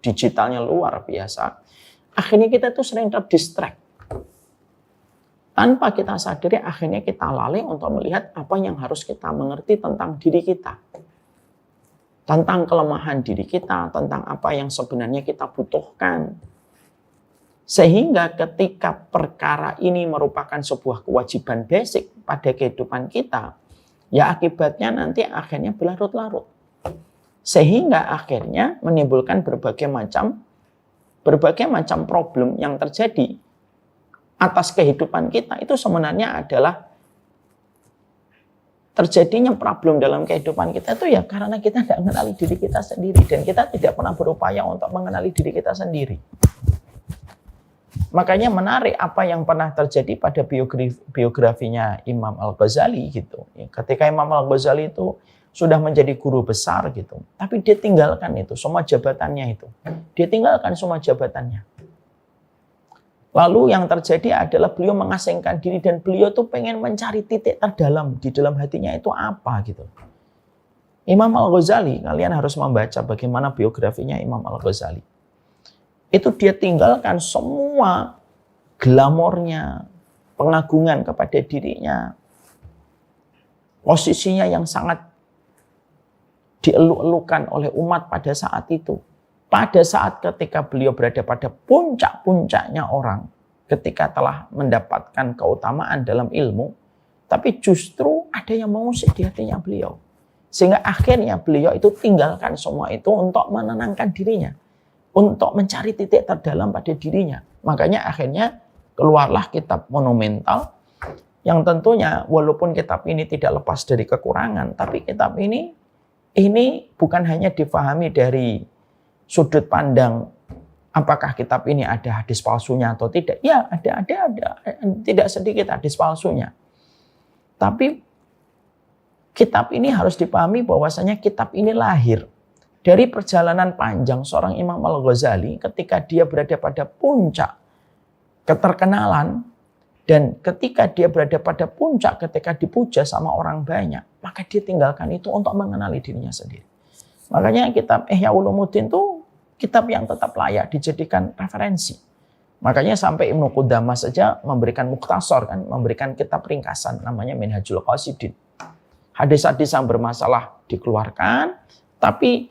A: digitalnya luar biasa. Akhirnya kita tuh sering terdistract. Tanpa kita sadari akhirnya kita lalai untuk melihat apa yang harus kita mengerti tentang diri kita. Tentang kelemahan diri kita, tentang apa yang sebenarnya kita butuhkan. Sehingga ketika perkara ini merupakan sebuah kewajiban basic pada kehidupan kita, ya akibatnya nanti akhirnya berlarut-larut. Sehingga akhirnya menimbulkan berbagai macam problem yang terjadi atas kehidupan kita. Itu sebenarnya adalah terjadinya problem dalam kehidupan kita itu ya karena kita tidak mengenali diri kita sendiri dan kita tidak pernah berupaya untuk mengenali diri kita sendiri. Makanya menarik apa yang pernah terjadi pada biografinya Imam Al-Ghazali gitu. Ketika Imam Al-Ghazali itu sudah menjadi guru besar gitu, tapi dia tinggalkan itu semua jabatannya itu. Dia tinggalkan semua jabatannya. Lalu yang terjadi adalah beliau mengasingkan diri dan beliau tuh pengen mencari titik terdalam di dalam hatinya itu apa gitu. Imam Al-Ghazali, kalian harus membaca bagaimana biografinya Imam Al-Ghazali. Itu dia tinggalkan semua glamornya, pengagungan kepada dirinya, posisinya yang sangat dieluk-elukan oleh umat pada saat itu. Pada saat ketika beliau berada pada puncak-puncaknya orang, ketika telah mendapatkan keutamaan dalam ilmu, tapi justru ada yang mengusik di hatinya beliau. Sehingga akhirnya beliau itu tinggalkan semua itu untuk menenangkan dirinya, untuk mencari titik terdalam pada dirinya. Makanya akhirnya keluarlah kitab monumental yang tentunya walaupun kitab ini tidak lepas dari kekurangan, tapi kitab ini bukan hanya difahami dari sudut pandang apakah kitab ini ada hadis palsunya atau tidak. Ya, ada tidak sedikit hadis palsunya. Tapi kitab ini harus dipahami bahwasanya kitab ini lahir dari perjalanan panjang seorang Imam Al-Ghazali ketika dia berada pada puncak keterkenalan dan ketika dia berada pada puncak ketika dipuja sama orang banyak, maka dia tinggalkan itu untuk mengenali dirinya sendiri. Makanya kitab Ihya Ulumuddin itu kitab yang tetap layak dijadikan referensi. Makanya sampai Ibnu Qudamah saja memberikan mukhtasar kan, memberikan kitab ringkasan namanya Minhajul Qasidin. Hadis-hadis yang bermasalah dikeluarkan, tapi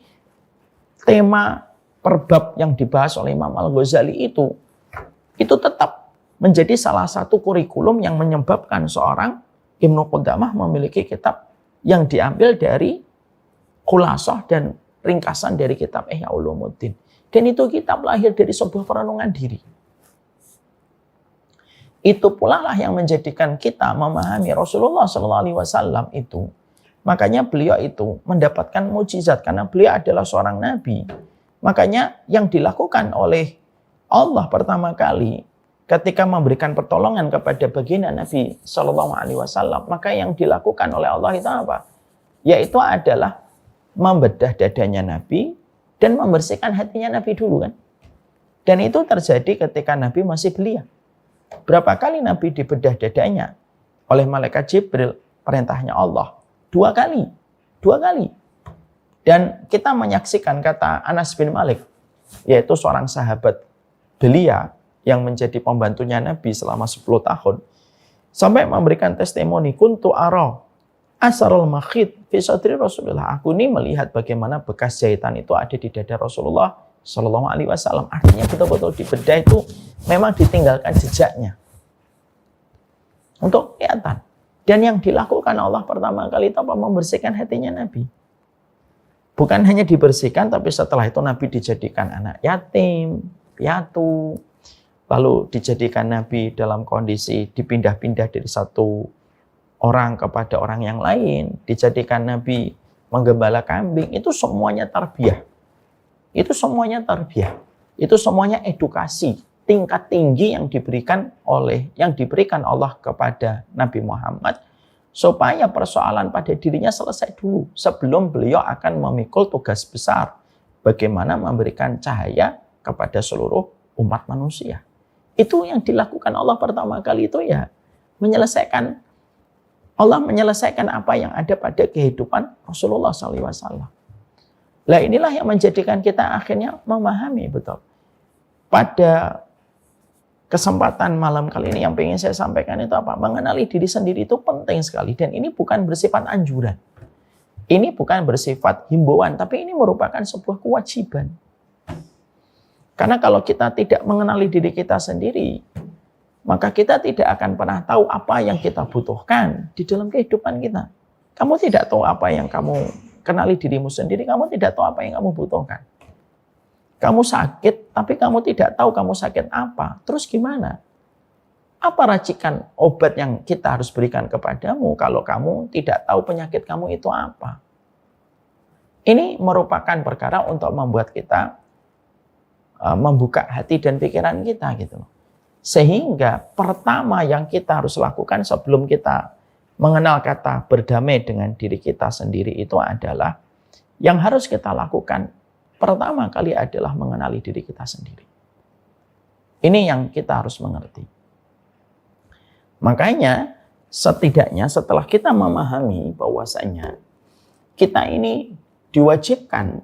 A: tema
B: per bab yang dibahas oleh Imam Al-Ghazali itu tetap menjadi salah satu kurikulum yang menyebabkan seorang Ibnu Qudamah memiliki kitab yang diambil dari khulasah dan ringkasan dari kitab Ihya Ulumuddin. Dan itu kitab lahir dari sebuah perenungan diri. Itu pula lah yang menjadikan kita memahami Rasulullah SAW itu. Makanya beliau itu mendapatkan mukjizat karena beliau adalah seorang nabi. Makanya yang dilakukan oleh Allah pertama kali ketika memberikan pertolongan kepada baginda Nabi SAW, maka yang dilakukan oleh Allah itu apa? Yaitu adalah membedah dadanya Nabi dan membersihkan hatinya Nabi dulu kan. Dan itu terjadi ketika Nabi masih belia. Berapa kali Nabi dibedah dadanya oleh malaikat Jibril, perintahnya Allah? 2 kali. 2 kali. Dan kita menyaksikan kata Anas bin Malik, yaitu seorang sahabat belia yang menjadi pembantunya Nabi selama 10 tahun. Sampai memberikan testimoni, kuntu ara asarul makhid fi sadri Rasulullah. Aku ini melihat bagaimana bekas jahitan itu ada di dada Rasulullah Shallallahu Alaihi Wasallam. Artinya betul-betul dibedah itu memang ditinggalkan jejaknya untuk kelihatan. Dan yang dilakukan Allah pertama kali itu apa? Membersihkan hatinya Nabi. Bukan hanya dibersihkan, tapi setelah itu Nabi dijadikan anak yatim, piatu, lalu dijadikan Nabi dalam kondisi dipindah-pindah dari satu orang kepada orang yang lain, dijadikan Nabi menggembala kambing. Itu semuanya tarbiyah. Itu semuanya tarbiyah. Itu semuanya edukasi tingkat tinggi yang diberikan Allah kepada Nabi Muhammad supaya persoalan pada dirinya selesai dulu sebelum beliau akan memikul tugas besar bagaimana memberikan cahaya kepada seluruh umat manusia. Itu yang dilakukan Allah pertama kali itu ya Allah menyelesaikan apa yang ada pada kehidupan Rasulullah SAW. Lah inilah yang menjadikan kita akhirnya memahami betul. Pada kesempatan malam kali ini yang ingin saya sampaikan itu apa? Mengenali diri sendiri itu penting sekali. Dan ini bukan bersifat anjuran. Ini bukan bersifat himbauan, tapi ini merupakan sebuah kewajiban. Karena kalau kita tidak mengenali diri kita sendiri, maka kita tidak akan pernah tahu apa yang kita butuhkan di dalam kehidupan kita. Kamu tidak tahu apa yang kamu kenali dirimu sendiri, kamu tidak tahu apa yang kamu butuhkan. Kamu sakit, tapi kamu tidak tahu kamu sakit apa. Terus gimana? Apa racikan obat yang kita harus berikan kepadamu kalau kamu tidak tahu penyakit kamu itu apa? Ini merupakan perkara untuk membuat kita membuka hati dan pikiran kita gitu. Sehingga pertama yang kita harus lakukan sebelum kita mengenal kata berdamai dengan diri kita sendiri itu adalah yang harus kita lakukan pertama kali adalah mengenali diri kita sendiri. Ini yang kita harus mengerti. Makanya setidaknya setelah kita memahami bahwasanya kita ini diwajibkan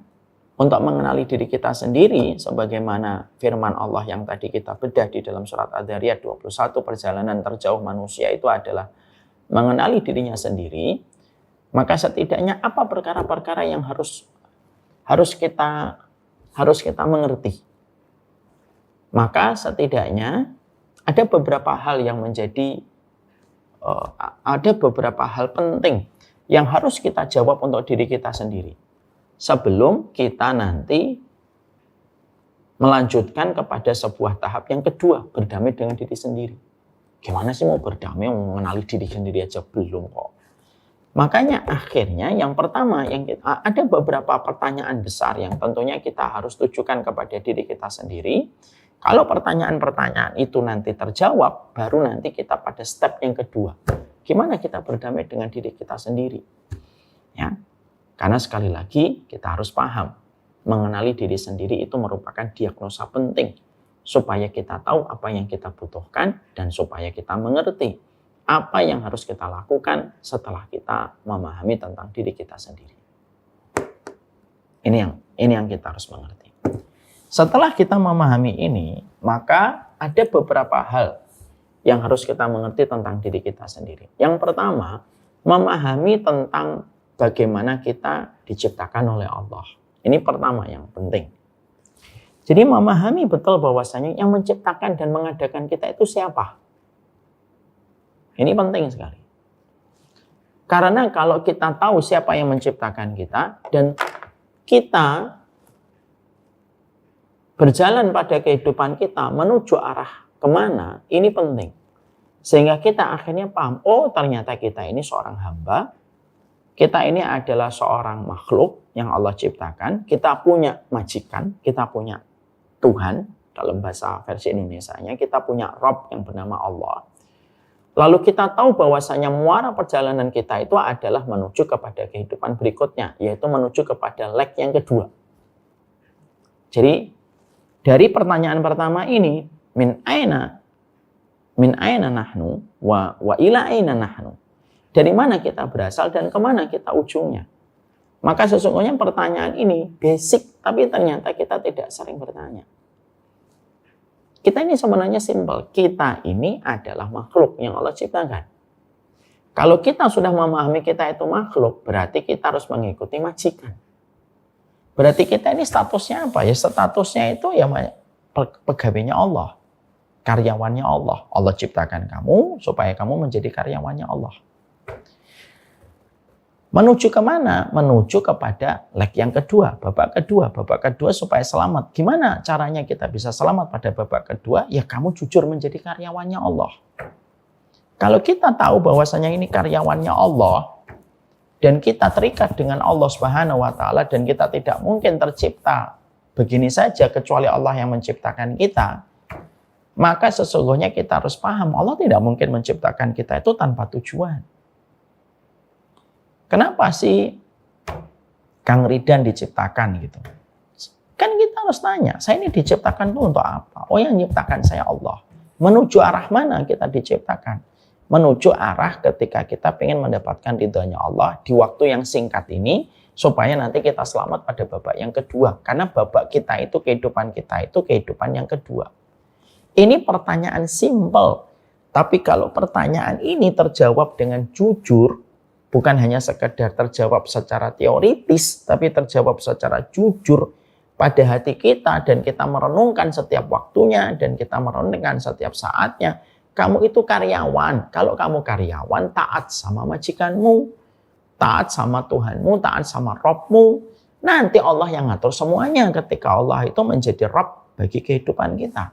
B: untuk mengenali diri kita sendiri sebagaimana firman Allah yang tadi kita bedah di dalam surat Ad-Dzariyat 21, perjalanan terjauh manusia itu adalah mengenali dirinya sendiri, maka setidaknya apa perkara-perkara yang harus kita mengerti. Maka setidaknya ada beberapa hal yang menjadi ada beberapa hal penting yang harus kita jawab untuk diri kita sendiri sebelum kita nanti melanjutkan kepada sebuah tahap yang kedua, berdamai dengan diri sendiri. Gimana sih mau berdamai, mengenali diri sendiri aja belum kok. Makanya akhirnya yang pertama ada beberapa pertanyaan besar yang tentunya kita harus tujukan kepada diri kita sendiri. Kalau pertanyaan-pertanyaan itu nanti terjawab, baru nanti kita pada step yang kedua. Gimana kita berdamai dengan diri kita sendiri? Ya. Karena sekali lagi kita harus paham, mengenali diri sendiri itu merupakan diagnosa penting supaya kita tahu apa yang kita butuhkan dan supaya kita mengerti apa yang harus kita lakukan setelah kita memahami tentang diri kita sendiri. Ini yang kita harus mengerti. Setelah kita memahami ini, maka ada beberapa hal yang harus kita mengerti tentang diri kita sendiri. Yang pertama, memahami tentang bagaimana kita diciptakan oleh Allah. Ini pertama yang penting. Jadi memahami betul bahwasanya yang menciptakan dan mengadakan kita itu siapa. Ini penting sekali. Karena kalau kita tahu siapa yang menciptakan kita dan kita berjalan pada kehidupan kita menuju arah kemana, ini penting. Sehingga kita akhirnya paham, oh ternyata kita ini seorang hamba, kita ini adalah seorang makhluk yang Allah ciptakan, kita punya majikan, kita punya Tuhan, dalam bahasa versi Indonesianya, kita punya Rabb yang bernama Allah. Lalu kita tahu bahwasanya muara perjalanan kita itu adalah menuju kepada kehidupan berikutnya, yaitu menuju kepada leg yang kedua. Jadi, dari pertanyaan pertama ini, min aina nahnu wa ila aina nahnu. Dari mana kita berasal dan kemana kita ujungnya. Maka sesungguhnya pertanyaan ini basic, tapi ternyata kita tidak sering bertanya. Kita ini sebenarnya simpel. Kita ini adalah makhluk yang Allah ciptakan. Kalau kita sudah memahami kita itu makhluk, berarti kita harus mengikuti majikan. Berarti kita ini statusnya apa? Ya statusnya itu ya pegawainya Allah. Karyawannya Allah. Allah ciptakan kamu supaya kamu menjadi karyawannya Allah. Menuju kemana? Menuju kepada leg yang kedua, babak kedua supaya selamat. Gimana caranya kita bisa selamat pada babak kedua? Ya kamu jujur menjadi karyawannya Allah. Kalau kita tahu bahwasanya ini karyawannya Allah dan kita terikat dengan Allah Subhanahu wa taala dan kita tidak mungkin tercipta begini saja kecuali Allah yang menciptakan kita, maka sesungguhnya kita harus paham Allah tidak mungkin menciptakan kita itu tanpa tujuan. Kenapa sih Kang Ridan diciptakan gitu? Kan kita harus tanya, saya ini diciptakan itu untuk apa? Oh yang menciptakan saya Allah. Menuju arah mana kita diciptakan? Menuju arah ketika kita ingin mendapatkan ridhonya Allah di waktu yang singkat ini, supaya nanti kita selamat pada babak yang kedua. Karena babak kita itu, kehidupan kita itu kehidupan yang kedua. Ini pertanyaan simpel. Tapi kalau pertanyaan ini terjawab dengan jujur, bukan hanya sekedar terjawab secara teoritis, tapi terjawab secara jujur pada hati kita dan kita merenungkan setiap waktunya dan kita merenungkan setiap saatnya. Kamu itu karyawan. Kalau kamu karyawan, taat sama majikanmu, taat sama Tuhanmu, taat sama Rabbmu. Nanti Allah yang ngatur semuanya ketika Allah itu menjadi Rabb bagi kehidupan kita.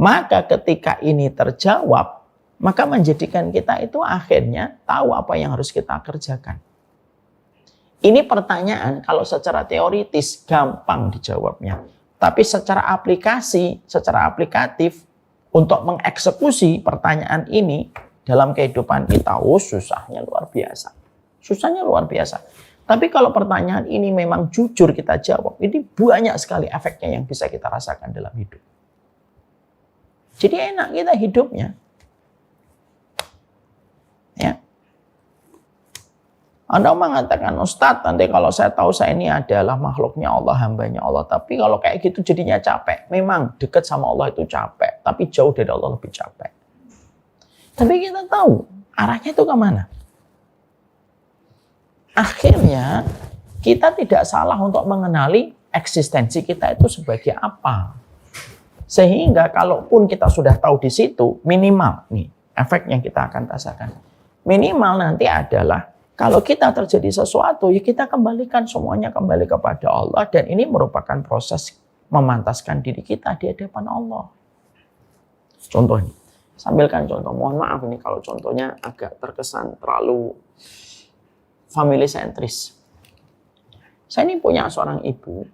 B: Maka ketika ini terjawab, maka menjadikan kita itu akhirnya tahu apa yang harus kita kerjakan. Ini pertanyaan kalau secara teoritis gampang dijawabnya. Tapi secara aplikasi, secara aplikatif, untuk mengeksekusi pertanyaan ini dalam kehidupan kita, susahnya luar biasa. Susahnya luar biasa. Tapi kalau pertanyaan ini memang jujur kita jawab, ini banyak sekali efeknya yang bisa kita rasakan dalam hidup. Jadi enak kita hidupnya. Ya. Anda mengatakan, Ustadz, nanti kalau saya tahu saya ini adalah makhluknya Allah, hambanya Allah. Tapi kalau kayak gitu jadinya capek. Memang dekat sama Allah itu capek. Tapi jauh dari Allah lebih capek. Tapi kita tahu arahnya itu kemana. Akhirnya kita tidak salah untuk mengenali eksistensi kita itu sebagai apa. Sehingga kalaupun kita sudah tahu di situ, minimal nih efek yang kita akan rasakan. Minimal nanti adalah kalau kita terjadi sesuatu, ya kita kembalikan semuanya kembali kepada Allah. Dan ini merupakan proses memantaskan diri kita di hadapan Allah. Contoh nih, sambilkan contoh. Mohon maaf ini kalau contohnya agak terkesan terlalu family centris. Saya ini punya seorang ibu.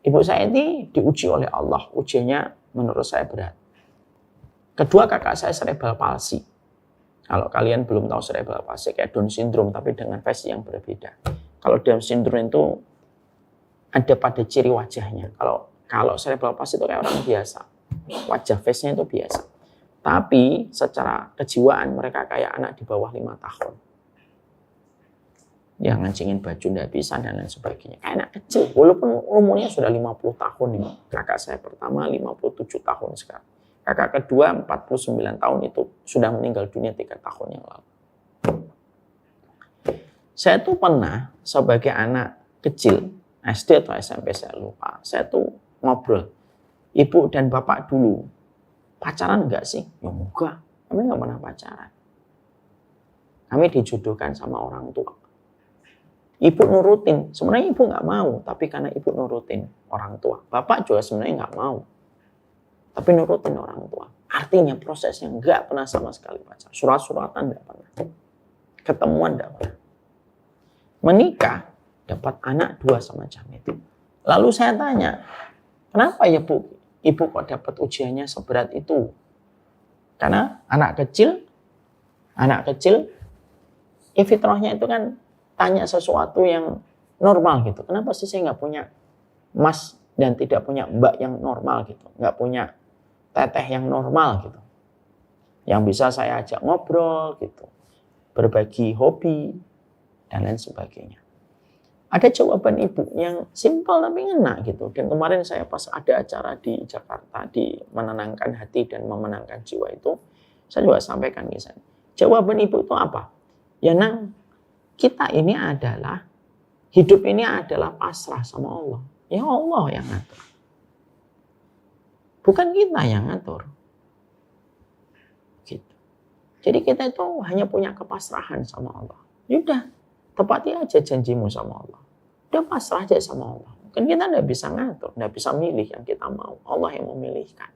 B: Ibu saya ini diuji oleh Allah. Ujiannya menurut saya berat. Kedua kakak saya cerebral palsy. Kalau kalian belum tahu cerebral palsy kayak Down syndrome tapi dengan versi yang berbeda. Kalau Down syndrome itu ada pada ciri wajahnya. Kalau cerebral palsy itu kayak orang biasa. Wajah face-nya itu biasa. Tapi secara kejiwaan mereka kayak anak di bawah 5 tahun. Yang ngancingin baju nggak bisa dan lain sebagainya. Kayak anak kecil. Walaupun umurnya sudah 50 tahun nih. Kakak saya pertama 57 tahun sekarang. Kakak kedua 49 tahun itu sudah meninggal dunia 3 tahun yang lalu. Saya tuh pernah sebagai anak kecil, SD atau SMP saya lupa, saya tuh ngobrol. ibu dan bapak dulu pacaran enggak sih? Ya enggak, kami enggak pernah pacaran. Kami dijodohkan sama orang tua. Ibu nurutin, sebenarnya ibu nggak mau, tapi karena ibu nurutin orang tua. Bapak juga sebenarnya nggak mau, tapi nurutin orang tua. Artinya prosesnya nggak pernah sama sekali pacaran. Surat-suratan nggak pernah. Ketemuan nggak pernah. Menikah, dapat anak 2 semacam itu. Lalu saya tanya, kenapa ya Bu, ibu kok dapat ujiannya seberat itu? Karena anak kecil, ya fitrahnya itu kan tanya sesuatu yang normal gitu. Kenapa sih saya nggak punya mas dan tidak punya mbak yang normal gitu? Nggak punya teteh yang normal gitu. Yang bisa saya ajak ngobrol gitu. Berbagi hobi dan lain sebagainya. Ada jawaban ibu yang simpel tapi ngena gitu. Dan kemarin saya pas ada acara di Jakarta di menenangkan hati dan memenangkan jiwa itu, saya juga sampaikan ke sana. Jawaban ibu itu apa? Ya nang, kita ini adalah, hidup ini adalah pasrah sama Allah. Ya Allah yang ngatur. Bukan kita yang ngatur. Gitu. Jadi kita itu hanya punya kepasrahan sama Allah. Yaudah, tepati aja janjimu sama Allah. Udah pasrah aja sama Allah. Mungkin kita tidak bisa ngatur, tidak bisa milih yang kita mau. Allah yang memilihkan.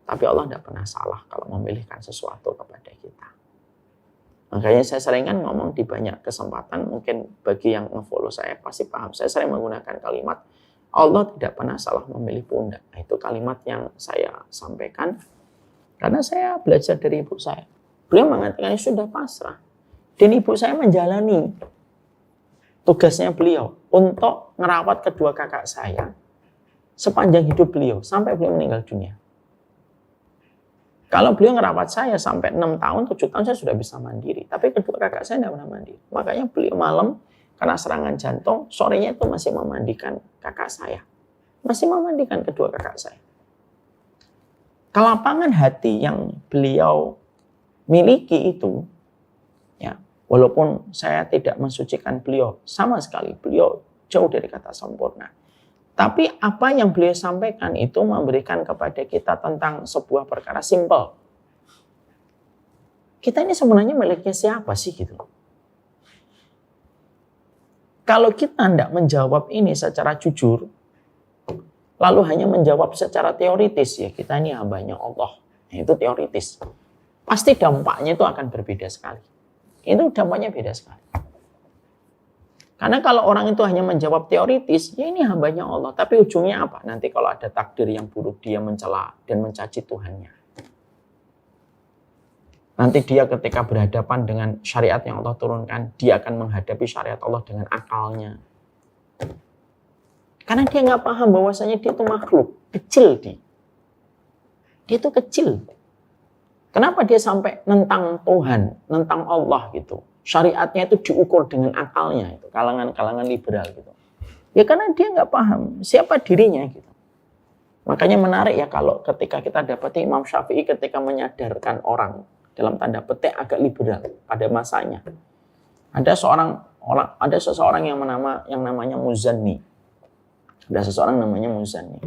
B: Tapi Allah tidak pernah salah kalau memilihkan sesuatu kepada kita. Makanya saya sering kan ngomong di banyak kesempatan, mungkin bagi yang nge-follow saya pasti paham. Saya sering menggunakan kalimat, Allah tidak pernah salah memilih pundak. Nah, itu kalimat yang saya sampaikan karena saya belajar dari ibu saya. Beliau mengatakan sudah pasrah. Dan ibu saya menjalani tugasnya beliau untuk merawat kedua kakak saya sepanjang hidup beliau, sampai beliau meninggal dunia. Kalau beliau ngerawat saya sampai 6 tahun, 7 tahun saya sudah bisa mandiri. Tapi kedua kakak saya tidak pernah mandiri. Makanya beliau malam karena serangan jantung, sorenya itu masih memandikan kakak saya. Masih memandikan kedua kakak saya. Kelapangan hati yang beliau miliki itu, ya, walaupun saya tidak mensucikan beliau sama sekali, beliau jauh dari kata sempurna. Tapi apa yang beliau sampaikan itu memberikan kepada kita tentang sebuah perkara simpel. Kita ini sebenarnya miliknya siapa sih gitu? Kalau kita tidak menjawab ini secara jujur, lalu hanya menjawab secara teoritis, ya kita ini hambanya Allah. Itu teoritis. Pasti dampaknya itu akan berbeda sekali. Itu dampaknya beda sekali. Karena kalau orang itu hanya menjawab teoritis, ya ini hambanya Allah. Tapi ujungnya apa? Nanti kalau ada takdir yang buruk, dia mencela dan mencaci Tuhannya. Nanti dia ketika berhadapan dengan syariat yang Allah turunkan, dia akan menghadapi syariat Allah dengan akalnya. Karena dia nggak paham bahwasanya dia itu makhluk, kecil dia. Dia itu kecil. Kenapa dia sampai nentang Tuhan, nentang Allah gitu? Syariatnya itu diukur dengan akalnya, itu kalangan-kalangan liberal gitu. Ya karena dia nggak paham siapa dirinya gitu. Makanya menarik ya kalau ketika kita dapati Imam Syafi'i ketika menyadarkan orang dalam tanda petik agak liberal pada masanya. Ada seseorang yang namanya Muzanni. Ada seseorang namanya Muzanni.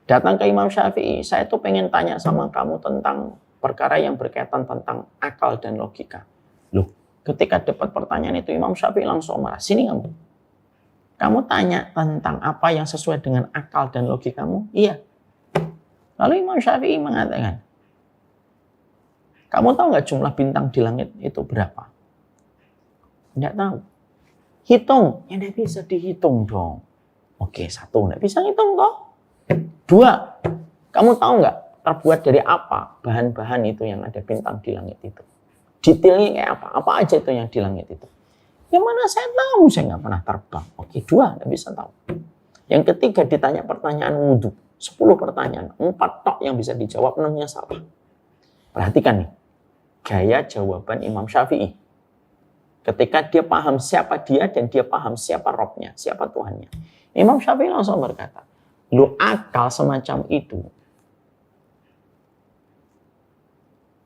B: Datang ke Imam Syafi'i, saya tuh pengen tanya sama kamu tentang perkara yang berkaitan tentang akal dan logika. Loh, ketika dapat pertanyaan itu Imam Syafi'i langsung marah. Sini kamu. Kamu tanya tentang apa yang sesuai dengan akal dan logikamu? Iya. Lalu Imam Syafi'i mengatakan, kamu tahu nggak jumlah bintang di langit itu berapa? Tidak tahu. Hitung. Ya tidak bisa dihitung dong. Oke, 1. Tidak bisa hitung toh. 2. Kamu tahu nggak terbuat dari apa bahan-bahan itu yang ada bintang di langit itu? Detailnya kayak apa? Apa aja itu yang di langit itu? Yang mana saya tahu, saya nggak pernah terbang. Oke, 2, nggak bisa tahu. Yang ketiga ditanya pertanyaan wudhu. 10 pertanyaan, 4 tok yang bisa dijawab, 6-nya salah. Perhatikan nih, gaya jawaban Imam Syafi'i. Ketika dia paham siapa dia dan dia paham siapa Robnya, siapa Tuhannya. Imam Syafi'i langsung berkata, lu akal semacam itu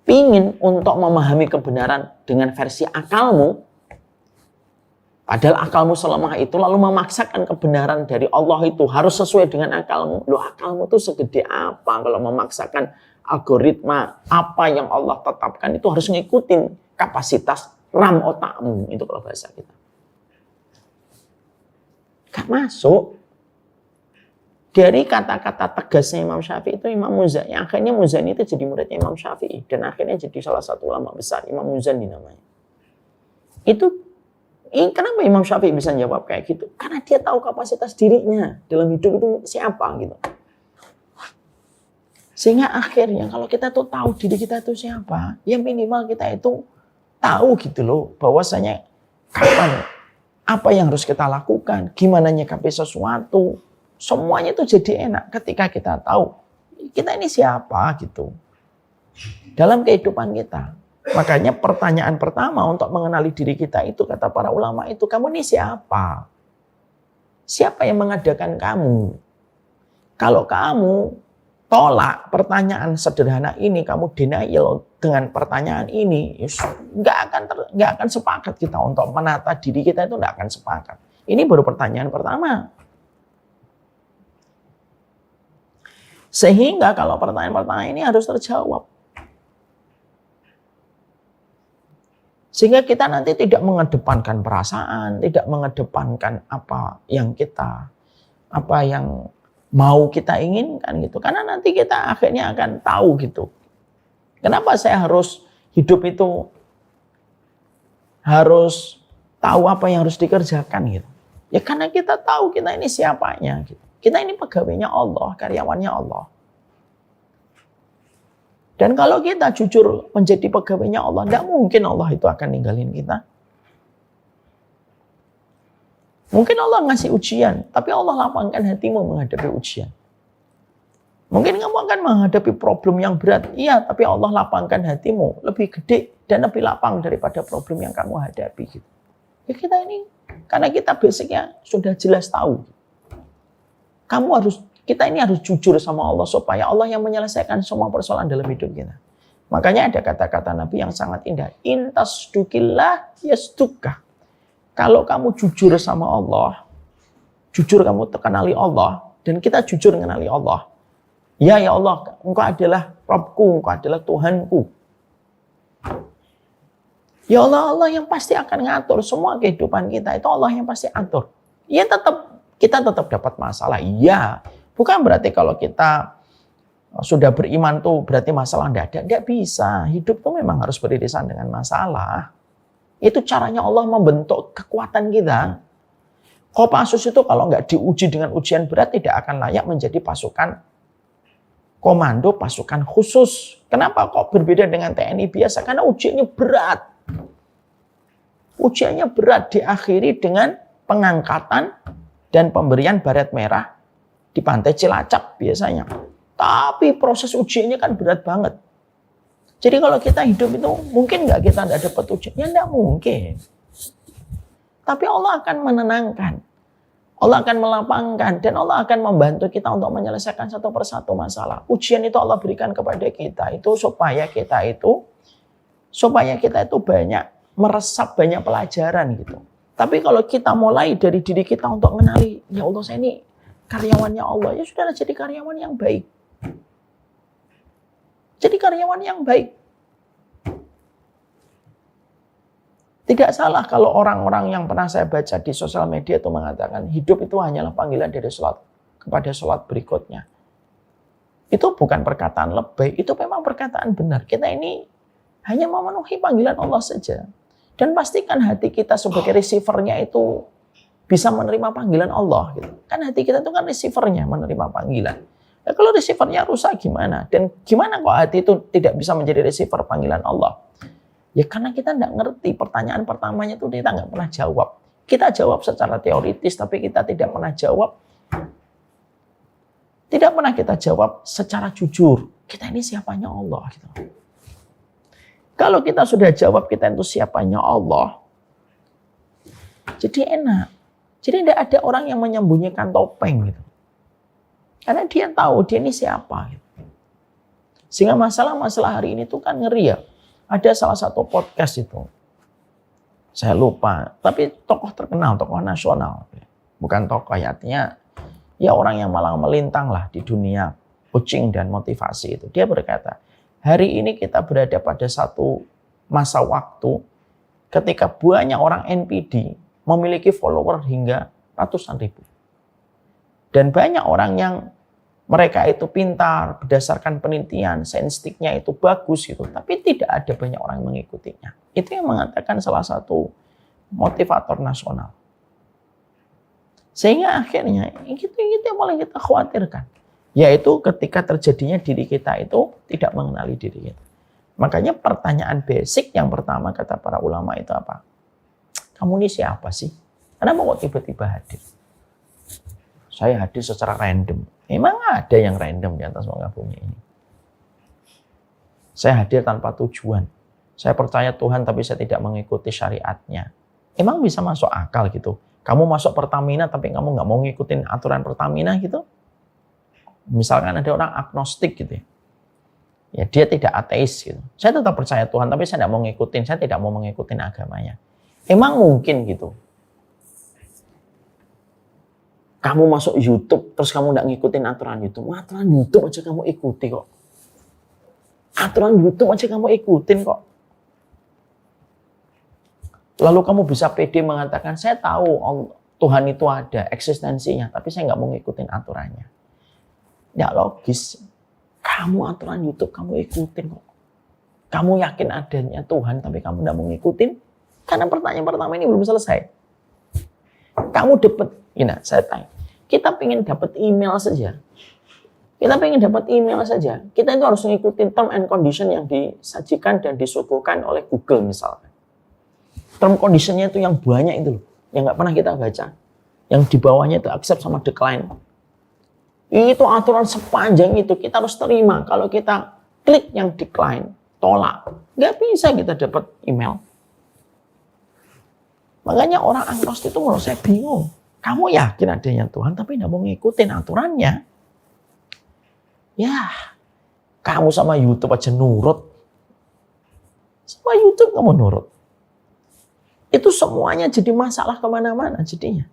B: pingin untuk memahami kebenaran dengan versi akalmu, Padahal akalmu selemah itu lalu memaksakan kebenaran dari Allah itu harus sesuai dengan akalmu. Loh, akalmu tuh segede apa kalau memaksakan algoritma apa yang Allah tetapkan itu harus ngikutin kapasitas RAM otakmu. Itu kalau bahasa kita. Gak masuk. Dari kata-kata tegasnya Imam Syafi'i itu Imam Muzani. Akhirnya Muzani itu jadi muridnya Imam Syafi'i. Dan akhirnya jadi salah satu ulama besar. Imam Muzani namanya. Kenapa Imam Syafi'i bisa jawab kayak gitu? Karena dia tahu kapasitas dirinya dalam hidup itu siapa gitu. Sehingga akhirnya kalau kita tuh tahu diri kita itu siapa, ya minimal kita itu tahu gitu loh bahwasanya kapan, apa yang harus kita lakukan, gimana nyikapi sesuatu, semuanya itu jadi enak ketika kita tahu kita ini siapa gitu dalam kehidupan kita. Makanya pertanyaan pertama untuk mengenali diri kita itu kata para ulama itu, kamu ini siapa? Siapa yang mengadakan kamu? Kalau kamu tolak pertanyaan sederhana ini, kamu denial dengan pertanyaan ini, nggak akan sepakat kita untuk menata diri kita, itu nggak akan sepakat. Ini baru pertanyaan pertama. Sehingga kalau pertanyaan-pertanyaan ini harus terjawab. Sehingga kita nanti tidak mengedepankan perasaan, tidak mengedepankan apa yang mau kita inginkan gitu. Karena nanti kita akhirnya akan tahu gitu. Kenapa saya harus hidup itu harus tahu apa yang harus dikerjakan gitu. Ya karena kita tahu kita ini siapanya gitu. Kita ini pegawainya Allah, karyawannya Allah. Dan kalau kita jujur menjadi pegawainya Allah, tidak mungkin Allah itu akan ninggalin kita. Mungkin Allah ngasih ujian, tapi Allah lapangkan hatimu menghadapi ujian. Mungkin kamu akan menghadapi problem yang berat, iya, tapi Allah lapangkan hatimu lebih gede dan lebih lapang daripada problem yang kamu hadapi. Gitu. Ya kita ini, karena kita basicnya sudah jelas tahu. Kita ini harus jujur sama Allah supaya Allah yang menyelesaikan semua persoalan dalam hidup kita. Makanya ada kata-kata Nabi yang sangat indah. Intasdukillah yasdukah. Kalau kamu jujur sama Allah, jujur kamu terkenali Allah, dan kita jujur mengenali Allah. Ya Allah, Engkau adalah Rabbku, Engkau adalah Tuhanku. Ya Allah, Allah yang pasti akan ngatur semua kehidupan kita. Itu Allah yang pasti atur. Ya kita tetap dapat masalah. Iya. Bukan berarti kalau kita sudah beriman tuh berarti masalah tidak ada. Tidak bisa. Hidup tuh memang harus beririsan dengan masalah. Itu caranya Allah membentuk kekuatan kita. Kopassus itu kalau nggak diuji dengan ujian berat tidak akan layak menjadi pasukan komando, pasukan khusus. Kenapa kok berbeda dengan TNI biasa? Karena ujiannya berat. Ujiannya berat diakhiri dengan pengangkatan dan pemberian baret merah di pantai Cilacap biasanya. Tapi proses ujiannya kan berat banget. Jadi kalau kita hidup itu mungkin nggak kita nggak dapat ujian? Ya nggak mungkin. Tapi Allah akan menenangkan. Allah akan melapangkan dan Allah akan membantu kita untuk menyelesaikan satu persatu masalah. Ujian itu Allah berikan kepada kita itu supaya kita itu banyak meresap banyak pelajaran gitu. Tapi kalau kita mulai dari diri kita untuk mengenali, ya Allah saya ini karyawannya Allah, ya sudahlah jadi karyawan yang baik. Jadi karyawan yang baik. Tidak salah kalau orang-orang yang pernah saya baca di sosial media itu mengatakan hidup itu hanyalah panggilan dari sholat kepada sholat berikutnya. Itu bukan perkataan lebay, itu memang perkataan benar. Kita ini hanya memenuhi panggilan Allah saja. Dan pastikan hati kita sebagai receiver-nya itu bisa menerima panggilan Allah. Gitu. Kan hati kita itu kan receiver-nya menerima panggilan. Nah, kalau receiver-nya rusak gimana? Dan gimana kok hati itu tidak bisa menjadi receiver panggilan Allah? Ya karena kita tidak ngerti. Pertanyaan pertamanya itu kita nggak pernah jawab. Kita jawab secara teoritis, tapi kita tidak pernah jawab. Tidak pernah kita jawab secara jujur. Kita ini siapanya Allah. Gitu. Kalau kita sudah jawab kita itu siapanya Allah, jadi enak. Jadi tidak ada orang yang menyembunyikan topeng gitu. Karena dia tahu dia ini siapa. Gitu. Sehingga masalah-masalah hari ini tuh kan ngeri ya. Ada salah satu podcast itu. Saya lupa, tapi tokoh terkenal, tokoh nasional. Bukan tokoh, ya, artinya ya orang yang malang melintang lah di dunia coaching dan motivasi itu. Dia berkata, hari ini kita berada pada satu masa waktu ketika banyak orang NPD memiliki follower hingga ratusan ribu. Dan banyak orang yang mereka itu pintar, berdasarkan penelitian, sainstiknya itu bagus gitu, tapi tidak ada banyak orang yang mengikutinya. Itu yang mengatakan salah satu motivator nasional. Sehingga akhirnya itu yang paling kita khawatirkan, yaitu ketika terjadinya diri kita itu tidak mengenali diri kita. Makanya pertanyaan basic yang pertama kata para ulama itu apa? Kamu ini siapa sih? Kenapa kok tiba-tiba hadir? Saya hadir secara random. Memang ada yang random di atas muka bumi ini. Saya hadir tanpa tujuan. Saya percaya Tuhan tapi saya tidak mengikuti syariatnya. Emang bisa masuk akal gitu? Kamu masuk Pertamina tapi kamu nggak mau ngikutin aturan Pertamina gitu? Misalkan ada orang agnostik gitu ya. Ya dia tidak ateis gitu. Saya tetap percaya Tuhan tapi saya tidak mau ngikutin, saya tidak mau mengikuti agamanya. Emang mungkin gitu? Kamu masuk YouTube, terus kamu nggak ngikutin aturan YouTube. Aturan YouTube aja kamu ikuti kok. Aturan YouTube aja kamu ikutin kok. Lalu kamu bisa pede mengatakan, saya tahu Tuhan itu ada, eksistensinya, tapi saya nggak mau ngikutin aturannya. Ya logis. Kamu aturan YouTube kamu ikutin kok. Kamu yakin adanya Tuhan, tapi kamu nggak mau ngikutin? Karena pertanyaan pertama ini belum selesai. Kamu dapat, saya tanya, kita pengen dapat email saja. Kita pengen dapat email saja. Kita itu harus ngikutin term and condition yang disajikan dan disuguhkan oleh Google misalnya. Term conditionnya itu yang banyak itu loh, yang nggak pernah kita baca. Yang di bawahnya itu accept sama decline. Itu aturan sepanjang itu kita harus terima. Kalau kita klik yang decline, tolak, nggak bisa kita dapat email. Makanya orang agnostik itu menurut saya bingung. Kamu yakin adanya Tuhan tapi nggak mau ngikutin aturannya. Ya, kamu sama YouTube aja nurut. Sama YouTube kamu nurut. Itu semuanya jadi masalah kemana-mana jadinya.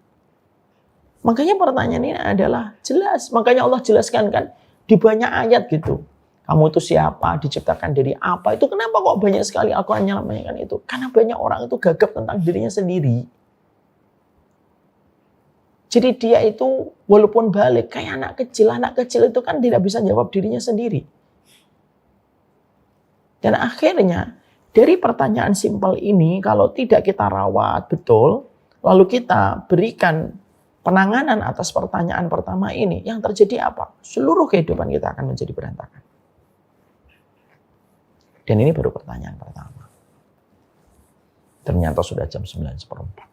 B: Makanya pertanyaan ini adalah jelas. Makanya Allah jelaskan kan di banyak ayat gitu. Kamu itu siapa, diciptakan dari apa. Itu kenapa kok banyak sekali Al-Quran yang menyampaikan itu. Karena banyak orang itu gagap tentang dirinya sendiri. Jadi dia itu walaupun balik kayak anak kecil itu kan tidak bisa jawab dirinya sendiri. Dan akhirnya dari pertanyaan simpel ini kalau tidak kita rawat betul, lalu kita berikan penanganan atas pertanyaan pertama ini, yang terjadi apa? Seluruh kehidupan kita akan menjadi berantakan. Dan ini baru pertanyaan pertama. Ternyata sudah jam 9:04.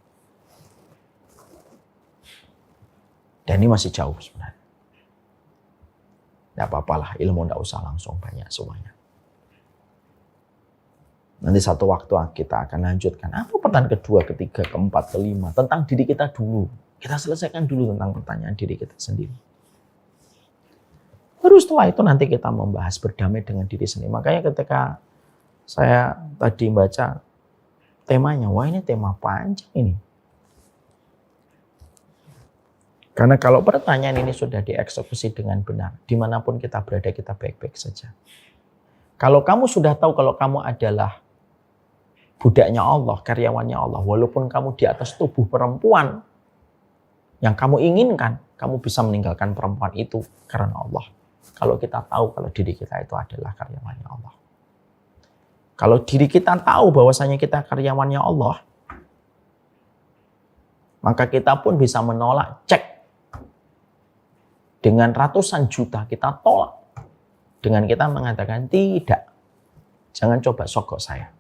B: Dan ini masih jauh sebenarnya. Tidak apa-apalah, ilmu tidak usah langsung banyak semuanya. Nanti satu waktu kita akan lanjutkan. Apa pertanyaan kedua, ketiga, keempat, kelima. Tentang diri kita dulu. Kita selesaikan dulu tentang pertanyaan diri kita sendiri. Baru setelah itu nanti kita membahas berdamai dengan diri sendiri. Makanya ketika saya tadi baca temanya, wah ini tema panjang ini. Karena kalau pertanyaan ini sudah dieksekusi dengan benar, dimanapun kita berada kita baik-baik saja. Kalau kamu sudah tahu kalau kamu adalah budaknya Allah, karyawannya Allah, walaupun kamu di atas tubuh perempuan yang kamu inginkan, kamu bisa meninggalkan perempuan itu karena Allah. Kalau kita tahu kalau diri kita itu adalah karyawannya Allah. Kalau diri kita tahu bahwasanya kita karyawannya Allah, maka kita pun bisa menolak cek. Dengan ratusan juta kita tolak. Dengan kita mengatakan tidak. Jangan coba sogok saya.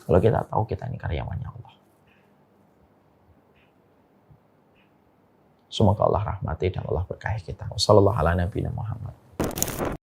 B: Kalau kita tahu kita ini karyawannya Allah. Semoga Allah rahmati dan Allah berkahi kita. Wassalamualaikum warahmatullahi wabarakatuh.